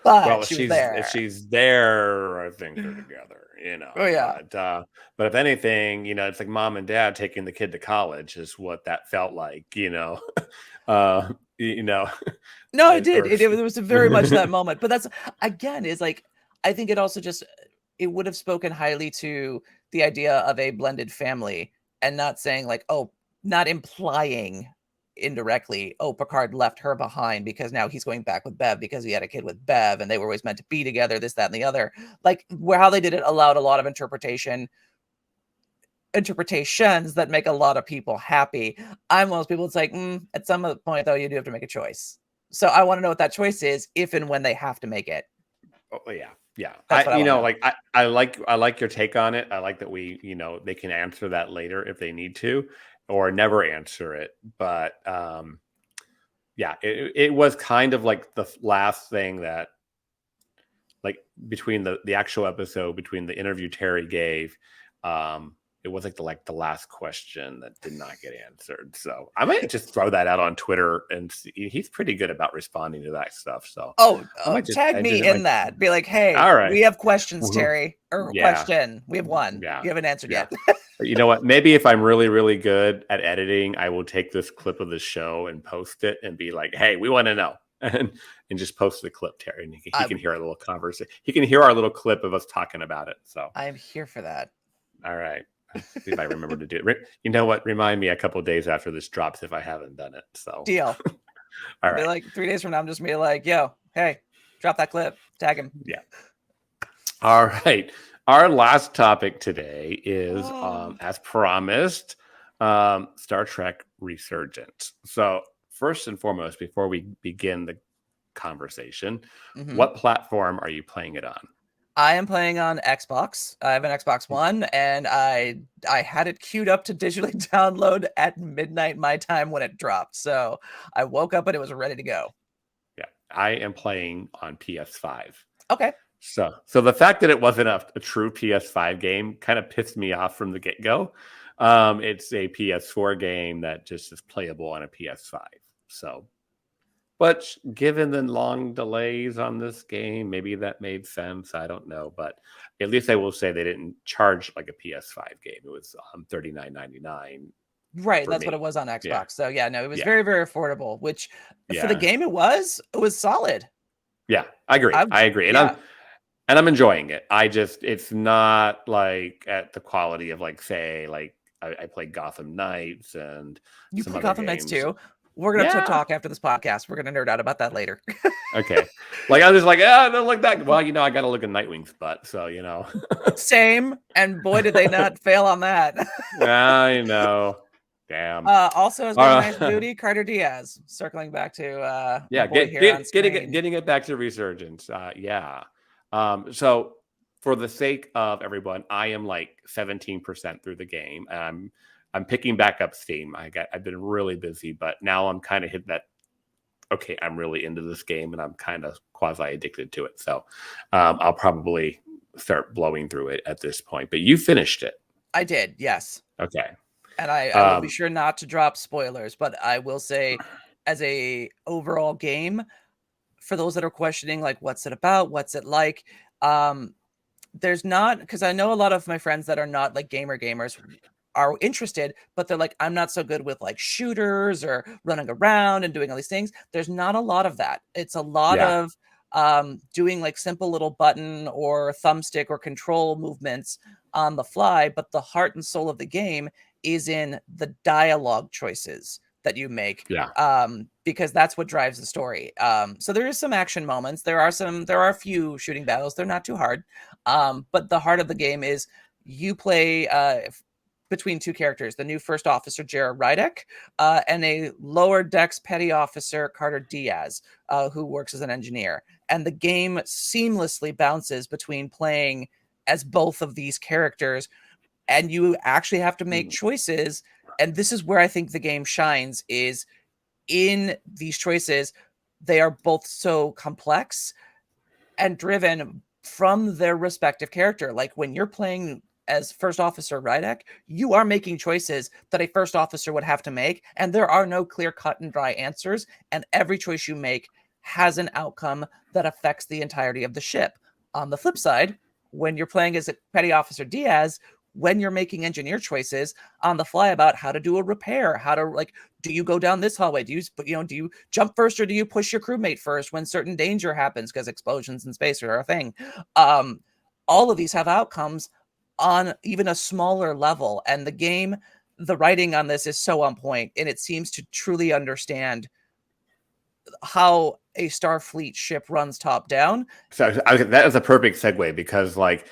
but well, she was if there. she's there, things are together, Oh yeah. But if anything, it's like mom and dad taking the kid to college is what that felt like, uh, you know, No, it did. or It was very much that moment. But that's again is like I think it also just it would have spoken highly to the idea of a blended family and not saying like, oh, not implying indirectly, oh, Picard left her behind because now he's going back with Bev because he had a kid with Bev and they were always meant to be together, this, that, and the other. Like where how they did it allowed a lot of interpretations that make a lot of people happy. I'm one of those people. It's like at some point though, you do have to make a choice. So I want to know what that choice is, if and when they have to make it. Oh yeah, yeah. That's what I want to know. Like I like your take on it. I like that they can answer that later if they need to, or never answer it. But yeah, it was kind of like the last thing that, like between the actual episode, between the interview Terry gave, it was like the last question that did not get answered. So I might just throw that out on Twitter, and he's pretty good about responding to that stuff. So Tag me in that. Be like, hey, all right, we have questions, Terry. Or question. We have one. Yeah. You haven't answered yet. You know what? Maybe if I'm really, really good at editing, I will take this clip of the show and post it and be like, hey, we want to know. And just post the clip, Terry. And he can hear our little conversation. He can hear our little clip of us talking about it. So I'm here for that. All right. See if I remember to do it. You know what? Remind me a couple of days after this drops if I haven't done it. So deal. All right. Be like 3 days from now, I'm just be like, yo, hey, drop that clip, tag him. Yeah. All right. Our last topic today is, as promised, Star Trek Resurgence. So first and foremost, before we begin the conversation, what platform are you playing it on? I am playing on Xbox. I have an Xbox One, and I had it queued up to digitally download at midnight my time when it dropped. So I woke up and it was ready to go. Yeah, I am playing on PS5. Okay. So the fact that it wasn't a true PS5 game kind of pissed me off from the get-go. It's a PS4 game that just is playable on a PS5. So, but given the long delays on this game, maybe that made sense. I don't know, but at least I will say they didn't charge like a PS5 game. It was $39.99. Right, that's what it was on Xbox. Yeah. So yeah, no, it was very, very affordable. Which for the Yeah. game it was solid. Yeah, I agree. I agree, and I'm enjoying it. It's not like at the quality of like say like I played Gotham Knights and you some play other Gotham Knights games. too. We're gonna have to talk after this podcast. We're gonna nerd out about that later. Okay. Like I was just like, I don't look that. Well, I got to look at Nightwing's butt, so Same, and boy, did they not fail on that. I know. Damn. Also, has got a nice booty, Carter Diaz. Circling back to getting it back to Resurgence. So for the sake of everyone, I am like 17% through the game. I'm picking back up steam. I've been really busy, but now I'm kind of hit that. Okay, I'm really into this game, and I'm kind of quasi addicted to it. So I'll probably start blowing through it at this point. But you finished it. I did, yes. Okay. And I will be sure not to drop spoilers, but I will say, as a overall game, for those that are questioning, like, what's it about? What's it like? There's not, because I know a lot of my friends that are not like gamers are interested, but they're like, I'm not so good with like shooters or running around and doing all these things. There's not a lot of that. It's a lot of doing like simple little button or thumbstick or control movements on the fly, but the heart and soul of the game is in the dialogue choices that you make, because that's what drives the story. So there is some action moments. There are a few shooting battles. They're not too hard, but the heart of the game is you play between two characters, the new First Officer Jared Reithel and a lower decks Petty Officer Carter Diaz, who works as an engineer. And the game seamlessly bounces between playing as both of these characters, and you actually have to make choices. And this is where I think the game shines, is in these choices. They are both so complex and driven from their respective character. Like when you're playing as First Officer Reithel, you are making choices that a first officer would have to make, and there are no clear cut and dry answers, and every choice you make has an outcome that affects the entirety of the ship. On the flip side, when you're playing as Petty Officer Diaz, when you're making engineer choices on the fly about how to do a repair, how to, like, do you go down this hallway? Do you jump first, or do you push your crewmate first when certain danger happens, because explosions in space are a thing? All of these have outcomes on even a smaller level, and the writing on this is so on point, and it seems to truly understand how a Starfleet ship runs top down. So that was a perfect segue, because like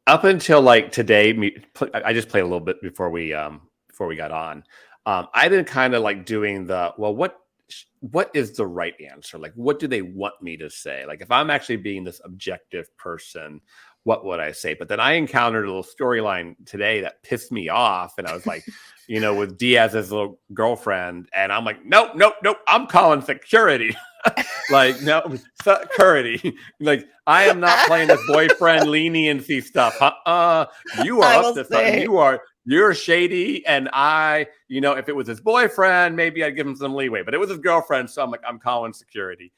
up until like today, I just played a little bit before we got on. I've been kind of like doing what is the right answer? Like, what do they want me to say? Like, if I'm actually being this objective person, what would I say? But then I encountered a little storyline today that pissed me off. And I was like, with Diaz's little girlfriend. And I'm like, nope, I'm calling security. Like, no, security. Like, I am not playing this boyfriend leniency stuff. You are up to something. You're shady. And if it was his boyfriend, maybe I'd give him some leeway. But it was his girlfriend. So I'm like, I'm calling security.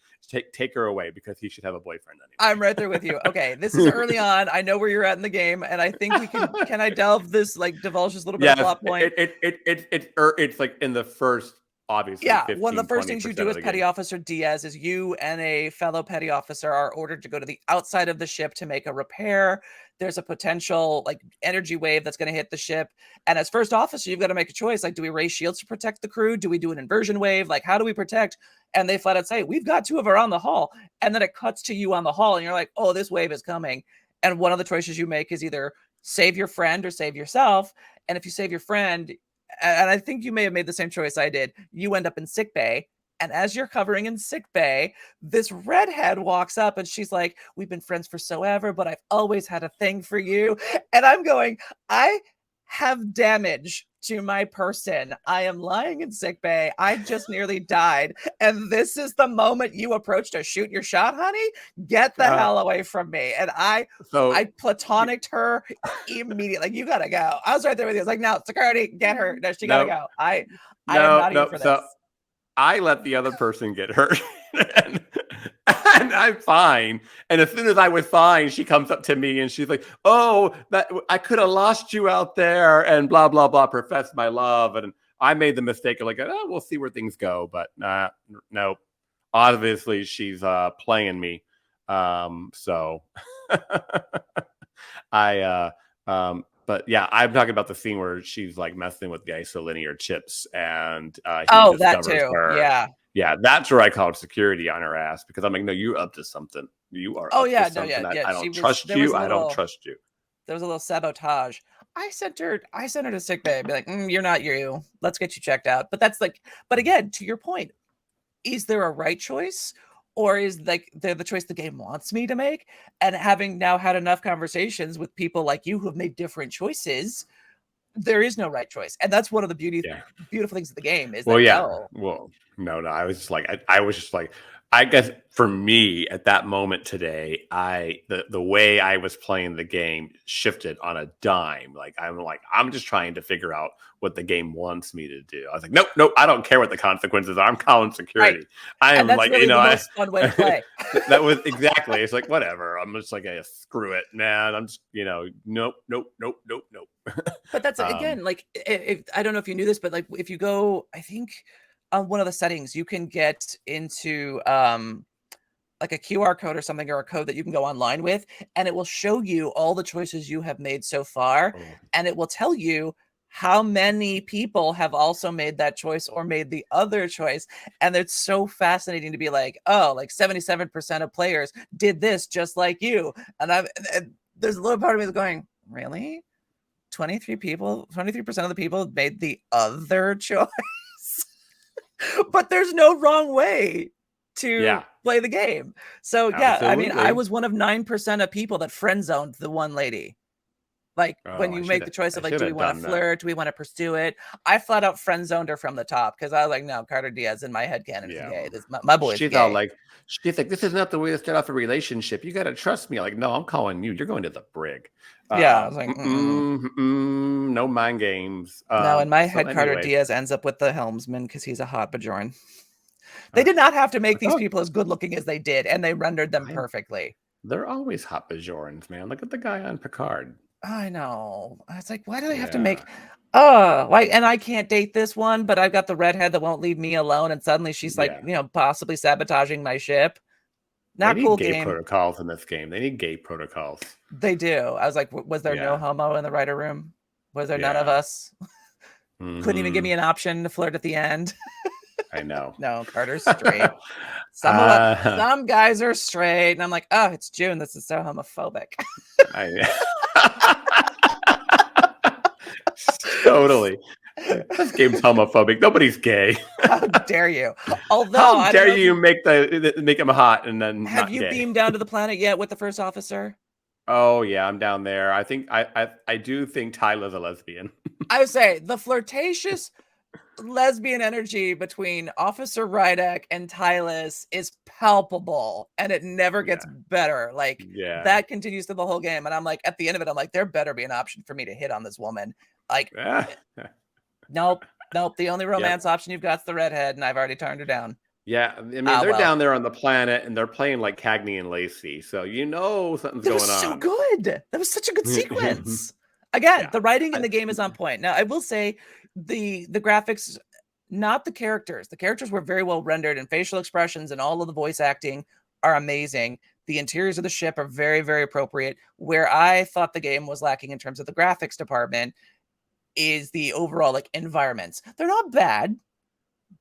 Take her away, because he should have a boyfriend anyway. I'm right there with you. Okay, this is early on. I know where you're at in the game, and I think we can I divulge this a little bit of plot point? It's like in the first, obviously. Yeah, one of the first things you do as Petty Officer Diaz is you and a fellow Petty Officer are ordered to go to the outside of the ship to make a repair. There's a potential like energy wave that's going to hit the ship. And as First Officer, you've got to make a choice. Like, do we raise shields to protect the crew? Do we do an inversion wave? Like, how do we protect? And they flat out say, we've got two of her on the hall. And then it cuts to you on the hall, and you're like, oh, this wave is coming. And one of the choices you make is either save your friend or save yourself. And if you save your friend, and I think you may have made the same choice I did, you end up in sickbay. And as you're covering in sickbay, this redhead walks up, and she's like, we've been friends for so ever, but I've always had a thing for you. And I'm going, I have damage to my person. I am lying in sickbay. I just nearly died. And this is the moment you approach to shoot your shot, honey? Get the hell away from me. And I platonicked her immediately. Like, you gotta go. I was right there with you. I was like, no, security, get her. No, she gotta go. I am not here for this. So I let the other person get hurt. And I'm fine. And as soon as I was fine, she comes up to me and she's like, oh, that I could have lost you out there, and blah, blah, blah, profess my love. And I made the mistake of like, oh, we'll see where things go. But no, obviously she's playing me. So but yeah, I'm talking about the scene where she's like messing with the isolinear chips, and he that too. Her. Yeah, that's where I called security on her ass, because I'm like, no, you're up to something. You are. Oh up yeah, to something. Yeah. I don't trust you. I don't trust you. There was a little sabotage. I sent her to sick bay. Be like, you're not you. Let's get you checked out. But that's like, but again, to your point, is there a right choice? Or is like the choice the game wants me to make? And having now had enough conversations with people like you who have made different choices, there is no right choice. And that's one of the beautiful things of the game is no. I was just like, I guess for me at that moment today, the way I was playing the game shifted on a dime. I'm just trying to figure out what the game wants me to do. I was like, nope, I don't care what the consequences are. I'm calling security. Right. I am like, really the most fun way to play. That was exactly. It's like, whatever. I'm just like, screw it, man. I'm just, nope. But that's again, like, if I don't know if you knew this, but like, if you go, I think on one of the settings, you can get into like a QR code or something, or a code that you can go online with, and it will show you all the choices you have made so far. And it will tell you how many people have also made that choice or made the other choice. And it's so fascinating to be like, oh, like 77% of players did this just like you. And there's a little part of me that's going, really? 23% of the people made the other choice. But there's no wrong way to play the game. So yeah, I mean, I was one of 9% of people that friend zoned the one lady. Like when you make the choice of like, do we want to flirt? Do we want to pursue it? I flat out friend zoned her from the top because I was like, no, Carter Diaz in my head canon is gay. This, my boy's she's gay. All like, she's like, this is not the way to start off a relationship. You got to trust me. Like, no, I'm calling you. You're going to the brig. I was like, no mind games. No, in my head, Carter Diaz ends up with the helmsman because he's a hot Bajoran. They did not have to make these people as good looking as they did, and they rendered them perfectly. They're always hot Bajorans, man. Look at the guy on Picard. I know. I was like, why do they have to make? Why? And I can't date this one, but I've got the redhead that won't leave me alone, and suddenly she's like, possibly sabotaging my ship. Not they need cool gay game. Protocols in this game. They need gay protocols. They do. I was like, was there no homo in the writer room? Was there none of us? Couldn't even give me an option to flirt at the end. I know. No, Carter's straight. Some guys are straight, and I'm like, oh, it's June. This is so homophobic. Totally. This game's homophobic. Nobody's gay. How dare you? Although, how dare you make him hot and then have you beamed down to the planet yet with the first officer? Oh yeah, I'm down there. I think I do think Tyla's a lesbian. I would say the flirtatious lesbian energy between Officer Rydek and Tylas is palpable, and it never gets better. Like that continues through the whole game, and I'm like, at the end of it, I'm like, there better be an option for me to hit on this woman. Like, nope. The only romance option you've got is the redhead, and I've already turned her down. Yeah, I mean, they're down there on the planet, and they're playing like Cagney and Lacey, so something's going on. That was so good. That was such a good sequence. Again, the writing in the game is on point. Now, I will say the graphics, not the characters. The characters were very well rendered, and facial expressions and all of the voice acting are amazing. The interiors of the ship are very, very appropriate. Where I thought the game was lacking in terms of the graphics department is the overall like environments. They're not bad,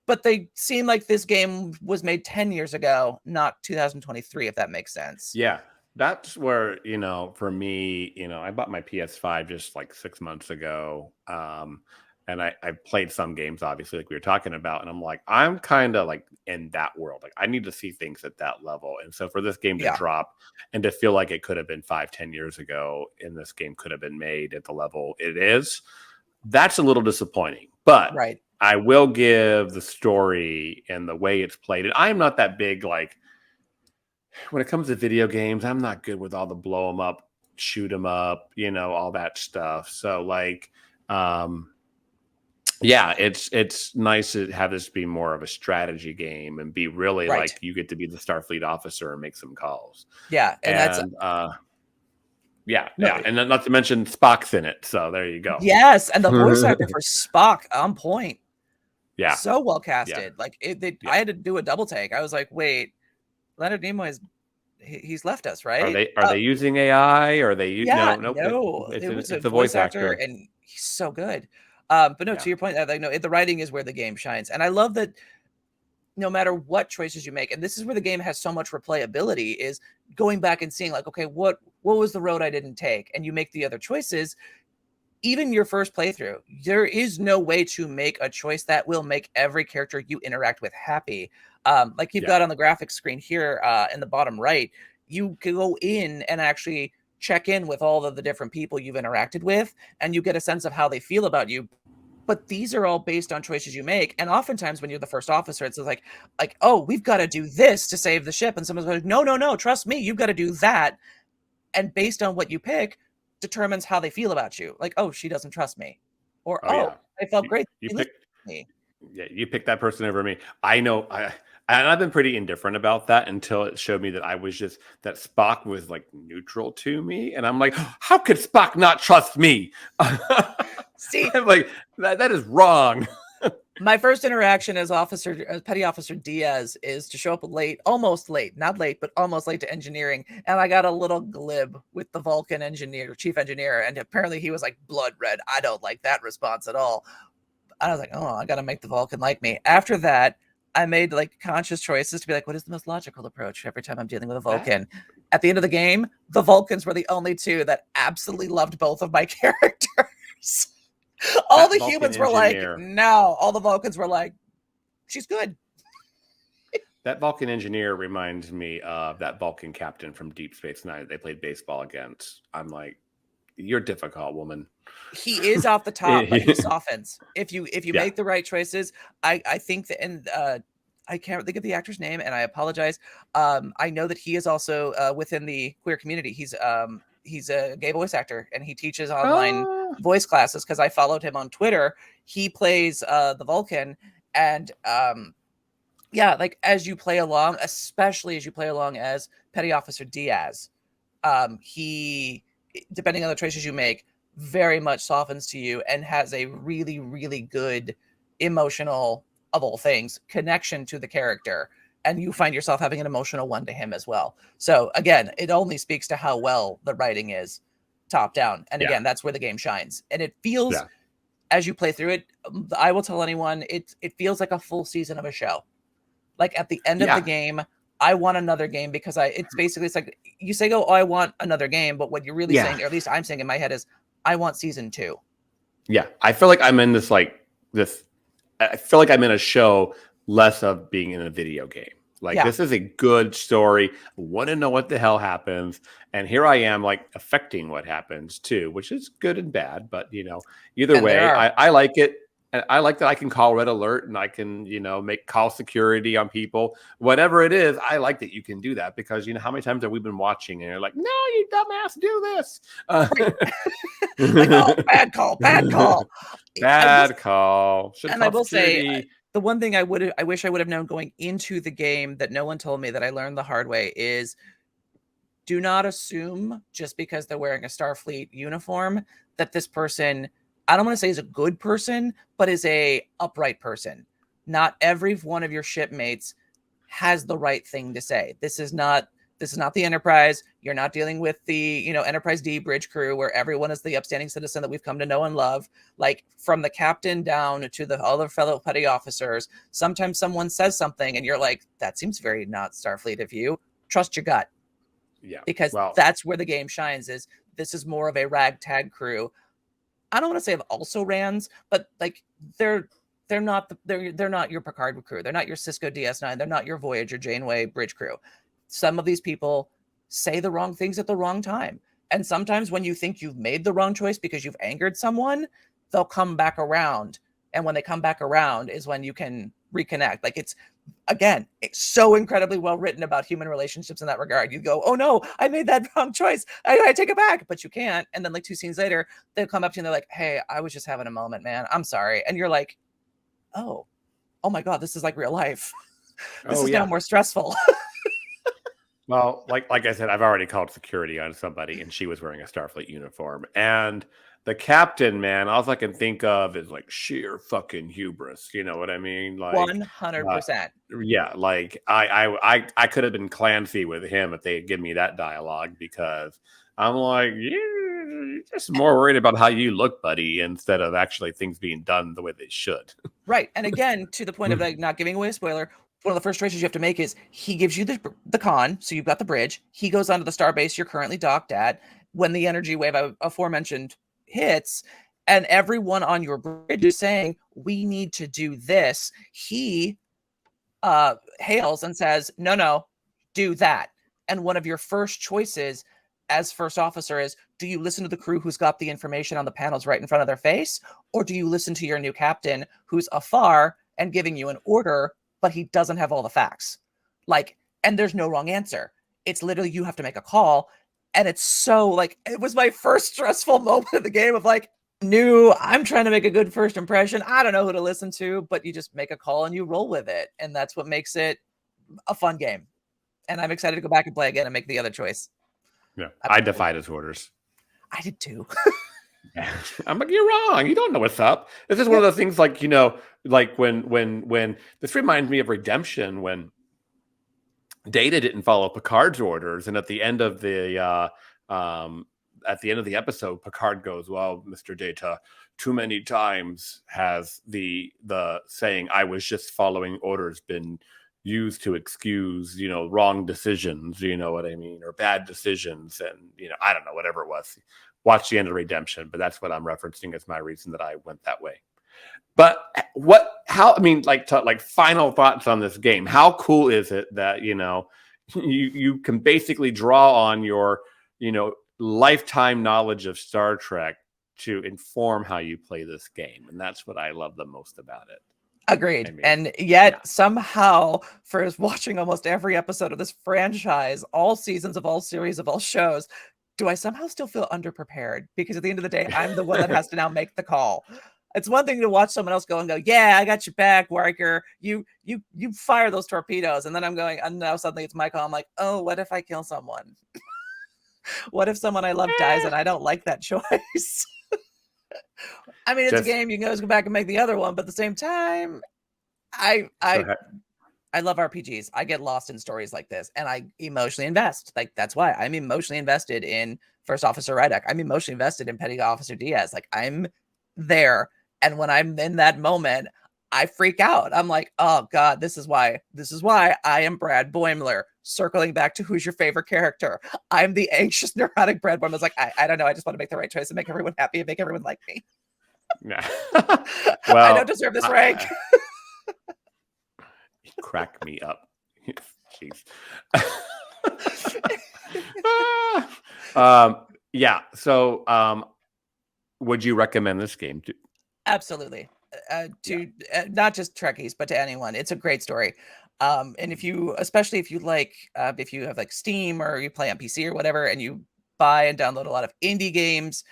but they seem like this game was made 10 years ago, not 2023, if that makes sense. Yeah. That's where, for me, I bought my PS5 just like 6 months ago. And I played some games, obviously, like we were talking about. And I'm like, I'm kind of like in that world. Like I need to see things at that level. And so for this game to drop and to feel like it could have been 5-10 years ago, and this game could have been made at the level it is, that's a little disappointing. But I will give the story and the way it's played. And I'm not that big, like, when it comes to video games, I'm not good with all the blow them up, shoot them up, all that stuff. So like, it's nice to have this be more of a strategy game and be really like you get to be the Starfleet officer and make some calls. Yeah. And that's and then not to mention Spock's in it. So there you go. Yes. And the voice actor for Spock on point. Yeah. So well casted. Like I had to do a double take. I was like, wait, Leonard Nimoy he's left us, right? Are they using AI? Or are they no, it was a voice actor, and he's so good. But no, to your point, the writing is where the game shines, and I love that. No matter what choices you make, and this is where the game has so much replayability, is going back and seeing like, okay, what was the road I didn't take, and you make the other choices. Even your first playthrough, there is no way to make a choice that will make every character you interact with happy. Like you've got on the graphics screen here in the bottom right, you can go in and actually check in with all of the different people you've interacted with, and you get a sense of how they feel about you. But these are all based on choices you make. And oftentimes when you're the first officer, it's like, oh, we've got to do this to save the ship. And someone's like, no, trust me, you've got to do that. And based on what you pick, determines how they feel about you. Like, oh, she doesn't trust me. Or, I felt great. You picked me. Yeah, you picked that person over me. I know. I've been pretty indifferent about that until it showed me that that Spock was like neutral to me. And I'm like, how could Spock not trust me? See, I'm like, that is wrong. My first interaction as Petty Officer Diaz is to show up late, almost late, not late, but almost late to engineering. And I got a little glib with the Vulcan chief engineer. And apparently he was like blood red. I don't like that response at all. I was like, oh, I got to make the Vulcan like me. After that, I made like conscious choices to be like, what is the most logical approach every time I'm dealing with a Vulcan? At the end of the game, the Vulcans were the only two that absolutely loved both of my characters. All That the Vulcan humans were like, engineer. no. All the Vulcans were like, she's good. That Vulcan engineer reminds me of that Vulcan captain from Deep Space Nine that they played baseball against. I'm like, you're difficult, woman. He is off the top, but he softens. If you Yeah. make the right choices, I think that, and I can't think of the actor's name, and I apologize. I know that he is also within the queer community. He's a gay voice actor, and he teaches online voice classes because I followed him on Twitter. He plays the Vulcan, and yeah, like as you play along, especially as you play along as Petty Officer Diaz, he, depending on the choices you make, very much softens to you and has a really, really good emotional, of all things, connection to the character. And you find yourself having an emotional one to him as well. So again, it only speaks to how well the writing is top down. And again, that's where the game shines. And it feels, as you play through it, I will tell anyone, it feels like a full season of a show. Like at the end of the game, I want another game because it's basically, it's like you say, oh, I want another game. But what you're really saying, or at least I'm saying in my head, is I want season 2. Yeah. I feel like I'm in I feel like I'm in a show less of being in a video game. Like this is a good story. I want to know what the hell happens. And here I am like affecting what happens too, which is good and bad. But either way, I like it. And I like that I can call red alert and I can, make call security on people, whatever it is. I like that you can do that because how many times have we been watching and you're like, no, you dumbass, do this. Like, oh, bad call. Bad call. And I will say, the one thing I wish I would have known going into the game that no one told me that I learned the hard way is do not assume just because they're wearing a Starfleet uniform that this person, I don't want to say is a good person, but is a upright person. Not every one of your shipmates has the right thing to say. This is not the Enterprise. You're not dealing with the, Enterprise D bridge crew where everyone is the upstanding citizen that we've come to know and love. Like from the captain down to the other fellow petty officers, sometimes someone says something and you're like, that seems very not Starfleet of you. Trust your gut. Yeah. Because that's where the game shines, is this is more of a ragtag crew. I don't want to say of also rans, but like they're not your Picard crew. They're not your Cisco DS9. They're not your Voyager Janeway bridge crew. Some of these people say the wrong things at the wrong time. And sometimes when you think you've made the wrong choice because you've angered someone, they'll come back around. And when they come back around is when you can reconnect. Like it's so incredibly well written about human relationships in that regard. You go, oh no, I made that wrong choice. I take it back, but you can't. And then like 2 scenes later, they'll come up to you and they're like, hey, I was just having a moment, man. I'm sorry. And you're like, oh my God, this is like real life. This is now more stressful. Well, like I said, I've already called security on somebody and she was wearing a Starfleet uniform. And the captain, man, all I can think of is like sheer fucking hubris. You know what I mean? Like 100%. Yeah, like I could have been Clancy with him if they had given me that dialogue, because I'm like, you're just more worried about how you look, buddy, instead of actually things being done the way they should. Right. And again, to the point of like not giving away a spoiler, one of the first choices you have to make is he gives you the con, so you've got the bridge. He goes onto the starbase you're currently docked at. When the energy wave aforementioned hits, and everyone on your bridge is saying, we need to do this, he hails and says, no, do that. And one of your first choices as first officer is, do you listen to the crew who's got the information on the panels right in front of their face? Or do you listen to your new captain who's afar and giving you an order, but he doesn't have all the facts? Like, and there's no wrong answer. It's literally, you have to make a call. And it's so like, it was my first stressful moment of the game of like, I'm trying to make a good first impression. I don't know who to listen to, but you just make a call and you roll with it. And that's what makes it a fun game. And I'm excited to go back and play again and make the other choice. Yeah. I defied his orders. I did too. I'm like, you're wrong. You don't know what's up. This is one of the things, like, like when this reminds me of Redemption, when Data didn't follow Picard's orders, and at the end of the episode, Picard goes, well, Mr. Data, too many times has the saying, I was just following orders, been used to excuse, wrong decisions, you know what I mean, or bad decisions. And, I don't know, whatever it was. Watch the end of Redemption, but that's what I'm referencing as my reason that I went that way. But like final thoughts on this game. How cool is it that, you can basically draw on your, lifetime knowledge of Star Trek to inform how you play this game. And that's what I love the most about it. Agreed. And yet somehow, for watching almost every episode of this franchise, all seasons of all series of all shows, do I somehow still feel underprepared? Because at the end of the day, I'm the one that has to now make the call. It's one thing to watch someone else go and go, yeah, I got your back, Riker. You fire those torpedoes. And then I'm going, and now suddenly it's my call. I'm like, oh, what if I kill someone? What if someone I love dies and I don't like that choice? I mean, it's a game. You can always go back and make the other one, but at the same time, I love RPGs. I get lost in stories like this, and I emotionally invest. Like, that's why I'm emotionally invested in First Officer Rydek. I'm emotionally invested in Petty Officer Diaz. Like, I'm there, and when I'm in that moment, I freak out. I'm like, oh God, this is why I am Brad Boimler. Circling back to who's your favorite character. I'm the anxious, neurotic Brad Boimler. I was like, I don't know. I just want to make the right choice and make everyone happy and make everyone like me. Yeah. Well, I don't deserve this rank. You crack me up. Jeez. Yeah. So, would you recommend this game? Absolutely. Not just Trekkies, but to anyone. It's a great story. And especially if you like, if you have like Steam or you play on PC or whatever, and you buy and download a lot of indie games,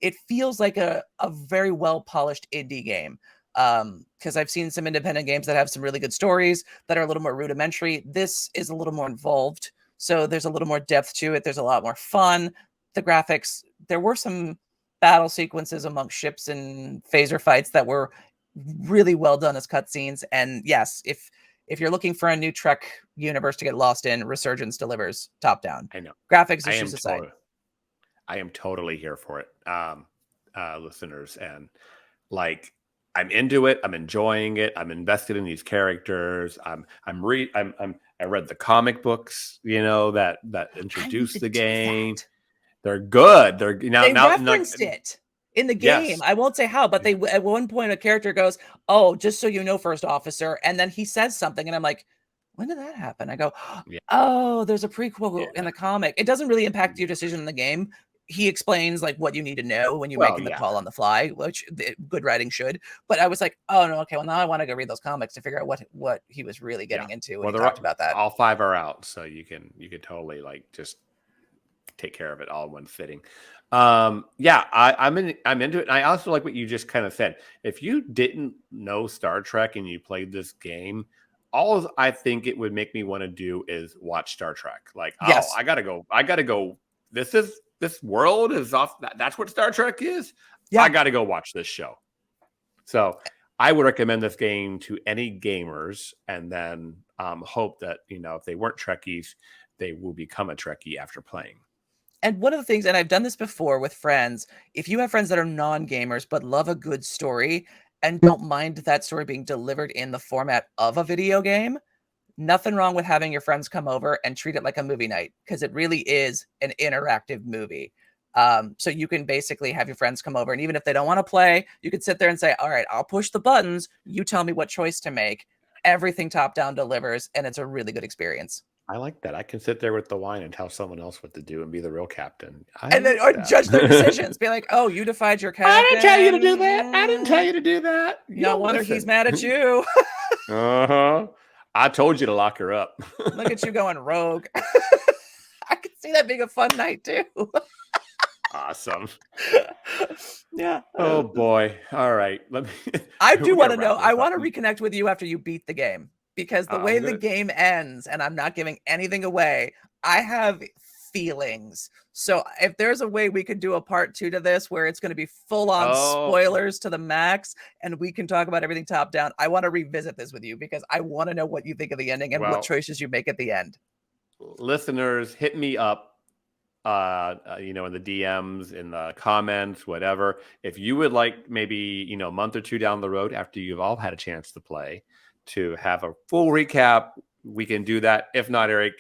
it feels like a very well polished indie game. Because I've seen some independent games that have some really good stories that are a little more rudimentary. This is a little more involved, so there's a little more depth to it. There's a lot more fun. The graphics, there were some battle sequences amongst ships and phaser fights that were really well done as cutscenes. And yes, if you're looking for a new Trek universe to get lost in, Resurgence delivers top down. I know. Graphics issues aside. I am totally here for it, listeners. And like, I'm into it. I'm enjoying it. I'm invested in these characters. I read the comic books, that introduced the game. They're good. They referenced it in the game. Yes. I won't say how, but they at one point a character goes, "Oh, just so you know, First Officer," and then he says something, and I'm like, "When did that happen?" I go, "Oh, there's a prequel in the comic." It doesn't really impact your decision in the game. He explains like what you need to know when you're making the call on the fly, which good writing should. But I was like, "Oh no, okay. Well, now I want to go read those comics to figure out what he was really getting into." When he talked about that. All 5 are out, so you can totally like just take care of it all in one sitting. I'm into it. And I also like what you just kind of said. If you didn't know Star Trek and you played this game, all I think it would make me want to do is watch Star Trek. Like, yes. I gotta go. This world is off. That's what Star Trek is. Yeah. I gotta go watch this show. So I would recommend this game to any gamers, and then hope that if they weren't Trekkies, they will become a Trekkie after playing. And one of the things, and I've done this before with friends, if you have friends that are non-gamers but love a good story and don't mind that story being delivered in the format of a video game, nothing wrong with having your friends come over and treat it like a movie night, because it really is an interactive movie. So you can basically have your friends come over, and even if they don't want to play, you could sit there and say, all right, I'll push the buttons. You tell me what choice to make. Everything top-down delivers, and it's a really good experience. I like that. I can sit there with the wine and tell someone else what to do and be the real captain. Or judge their decisions. Be like, oh, you defied your captain. I didn't tell you to do that. I didn't tell you to do that. No wonder he's mad at you. Uh-huh. I told you to lock her up. Look at you going rogue. I could see that being a fun night too. Awesome. Yeah. Oh boy. All right. I do want to know. I want to reconnect with you after you beat the game. Because the way the game ends, and I'm not giving anything away, I have feelings. So if there's a way we could do a part 2 to this where it's going to be full on spoilers to the max and we can talk about everything top down, I want to revisit this with you because I want to know what you think of the ending and what choices you make at the end. Listeners, hit me up, in the DMs, in the comments, whatever. If you would like maybe, a month or 2 down the road after you've all had a chance to play, to have a full recap, we can do that. If not, Eric,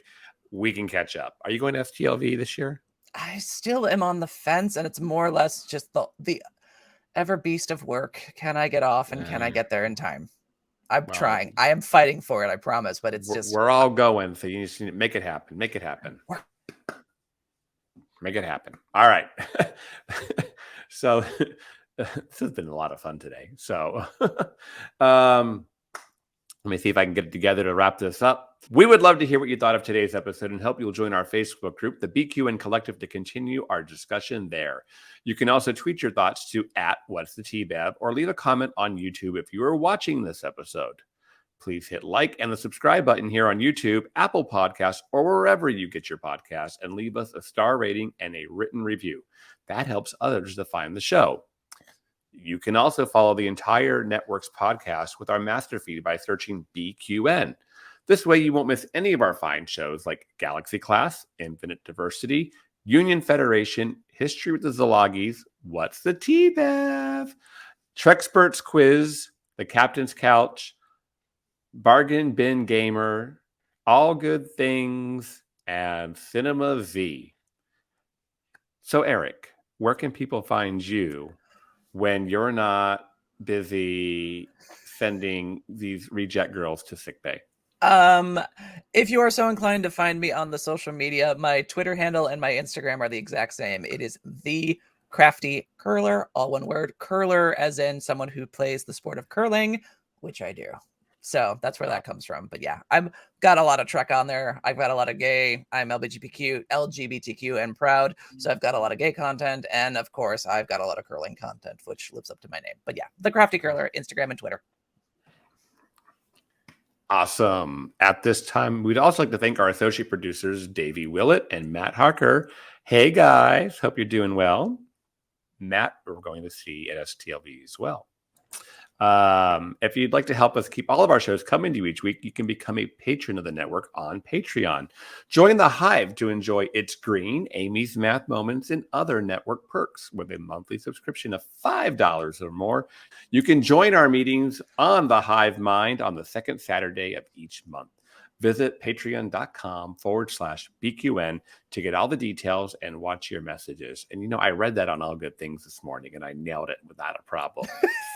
we can catch up. Are you going to STLV this year? I still am on the fence, and it's more or less just the ever beast of work. Can I get off and can I get there in time? I'm trying. I am fighting for it, I promise, but it's just... We're all going, so you just need to make it happen. Make it happen. Make it happen. All right. So this has been a lot of fun today. So let me see if I can get it together to wrap this up. We would love to hear what you thought of today's episode and hope you'll join our Facebook group, the BQN Collective, to continue our discussion there. You can also tweet your thoughts to @What'sTheTBev or leave a comment on YouTube if you are watching this episode. Please hit like and the subscribe button here on YouTube, Apple Podcasts, or wherever you get your podcasts, and leave us a star rating and a written review. That helps others to find the show. You can also follow the entire network's podcast with our master feed by searching BQN. This way you won't miss any of our fine shows like Galaxy Class, Infinite Diversity, Union Federation, History with the Zologis, What's the T-Bev, Treksperts Quiz, The Captain's Couch, Bargain Bin Gamer, All Good Things, and Cinema V. So, Eric, where can people find you when you're not busy sending these reject girls to sickbay? If you are so inclined to find me on the social media, my Twitter handle and my Instagram are the exact same. It is The Crafty Curler, all one word. Curler as in someone who plays the sport of curling, which I do. So that's where that comes from. But yeah, I've got a lot of Trek on there. I've got a lot of gay. I'm LGBTQ and proud. So I've got a lot of gay content. And of course, I've got a lot of curling content, which lives up to my name. But yeah, The Crafty Curler, Instagram and Twitter. Awesome. At this time, we'd also like to thank our associate producers, Davey Willett and Matt Harker. Hey, guys. Hope you're doing well. Matt, we're going to see at STLV as well. If you'd like to help us keep all of our shows coming to you each week, you can become a patron of the network on Patreon. Join the Hive to enjoy It's Green, Amy's Math Moments, and other network perks with a monthly subscription of $5 or more. You can join our meetings on the Hive Mind on the second Saturday of each month. Visit patreon.com/BQN to get all the details and watch your messages. And you know, I read that on All Good Things this morning and I nailed it without a problem.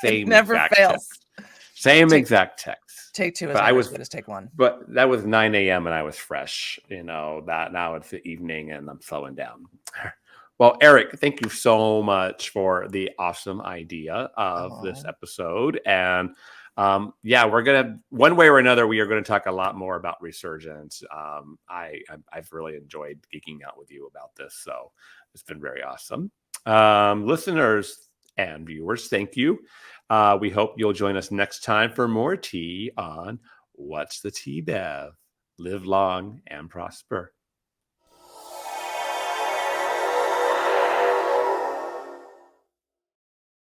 Same never exact fails. Text. Same exact text. Take two is never as good as take one. But that was 9 a.m. and I was fresh. You know, that now it's the evening and I'm slowing down. Well, Eric, thank you so much for the awesome idea of this episode. And yeah, we're gonna, one way or another, we are going to talk a lot more about Resurgence. I've really enjoyed geeking out with you about this, so it's been very awesome. Listeners and viewers, thank you. We hope you'll join us next time for more tea on What's the T-Bev. Live long and prosper.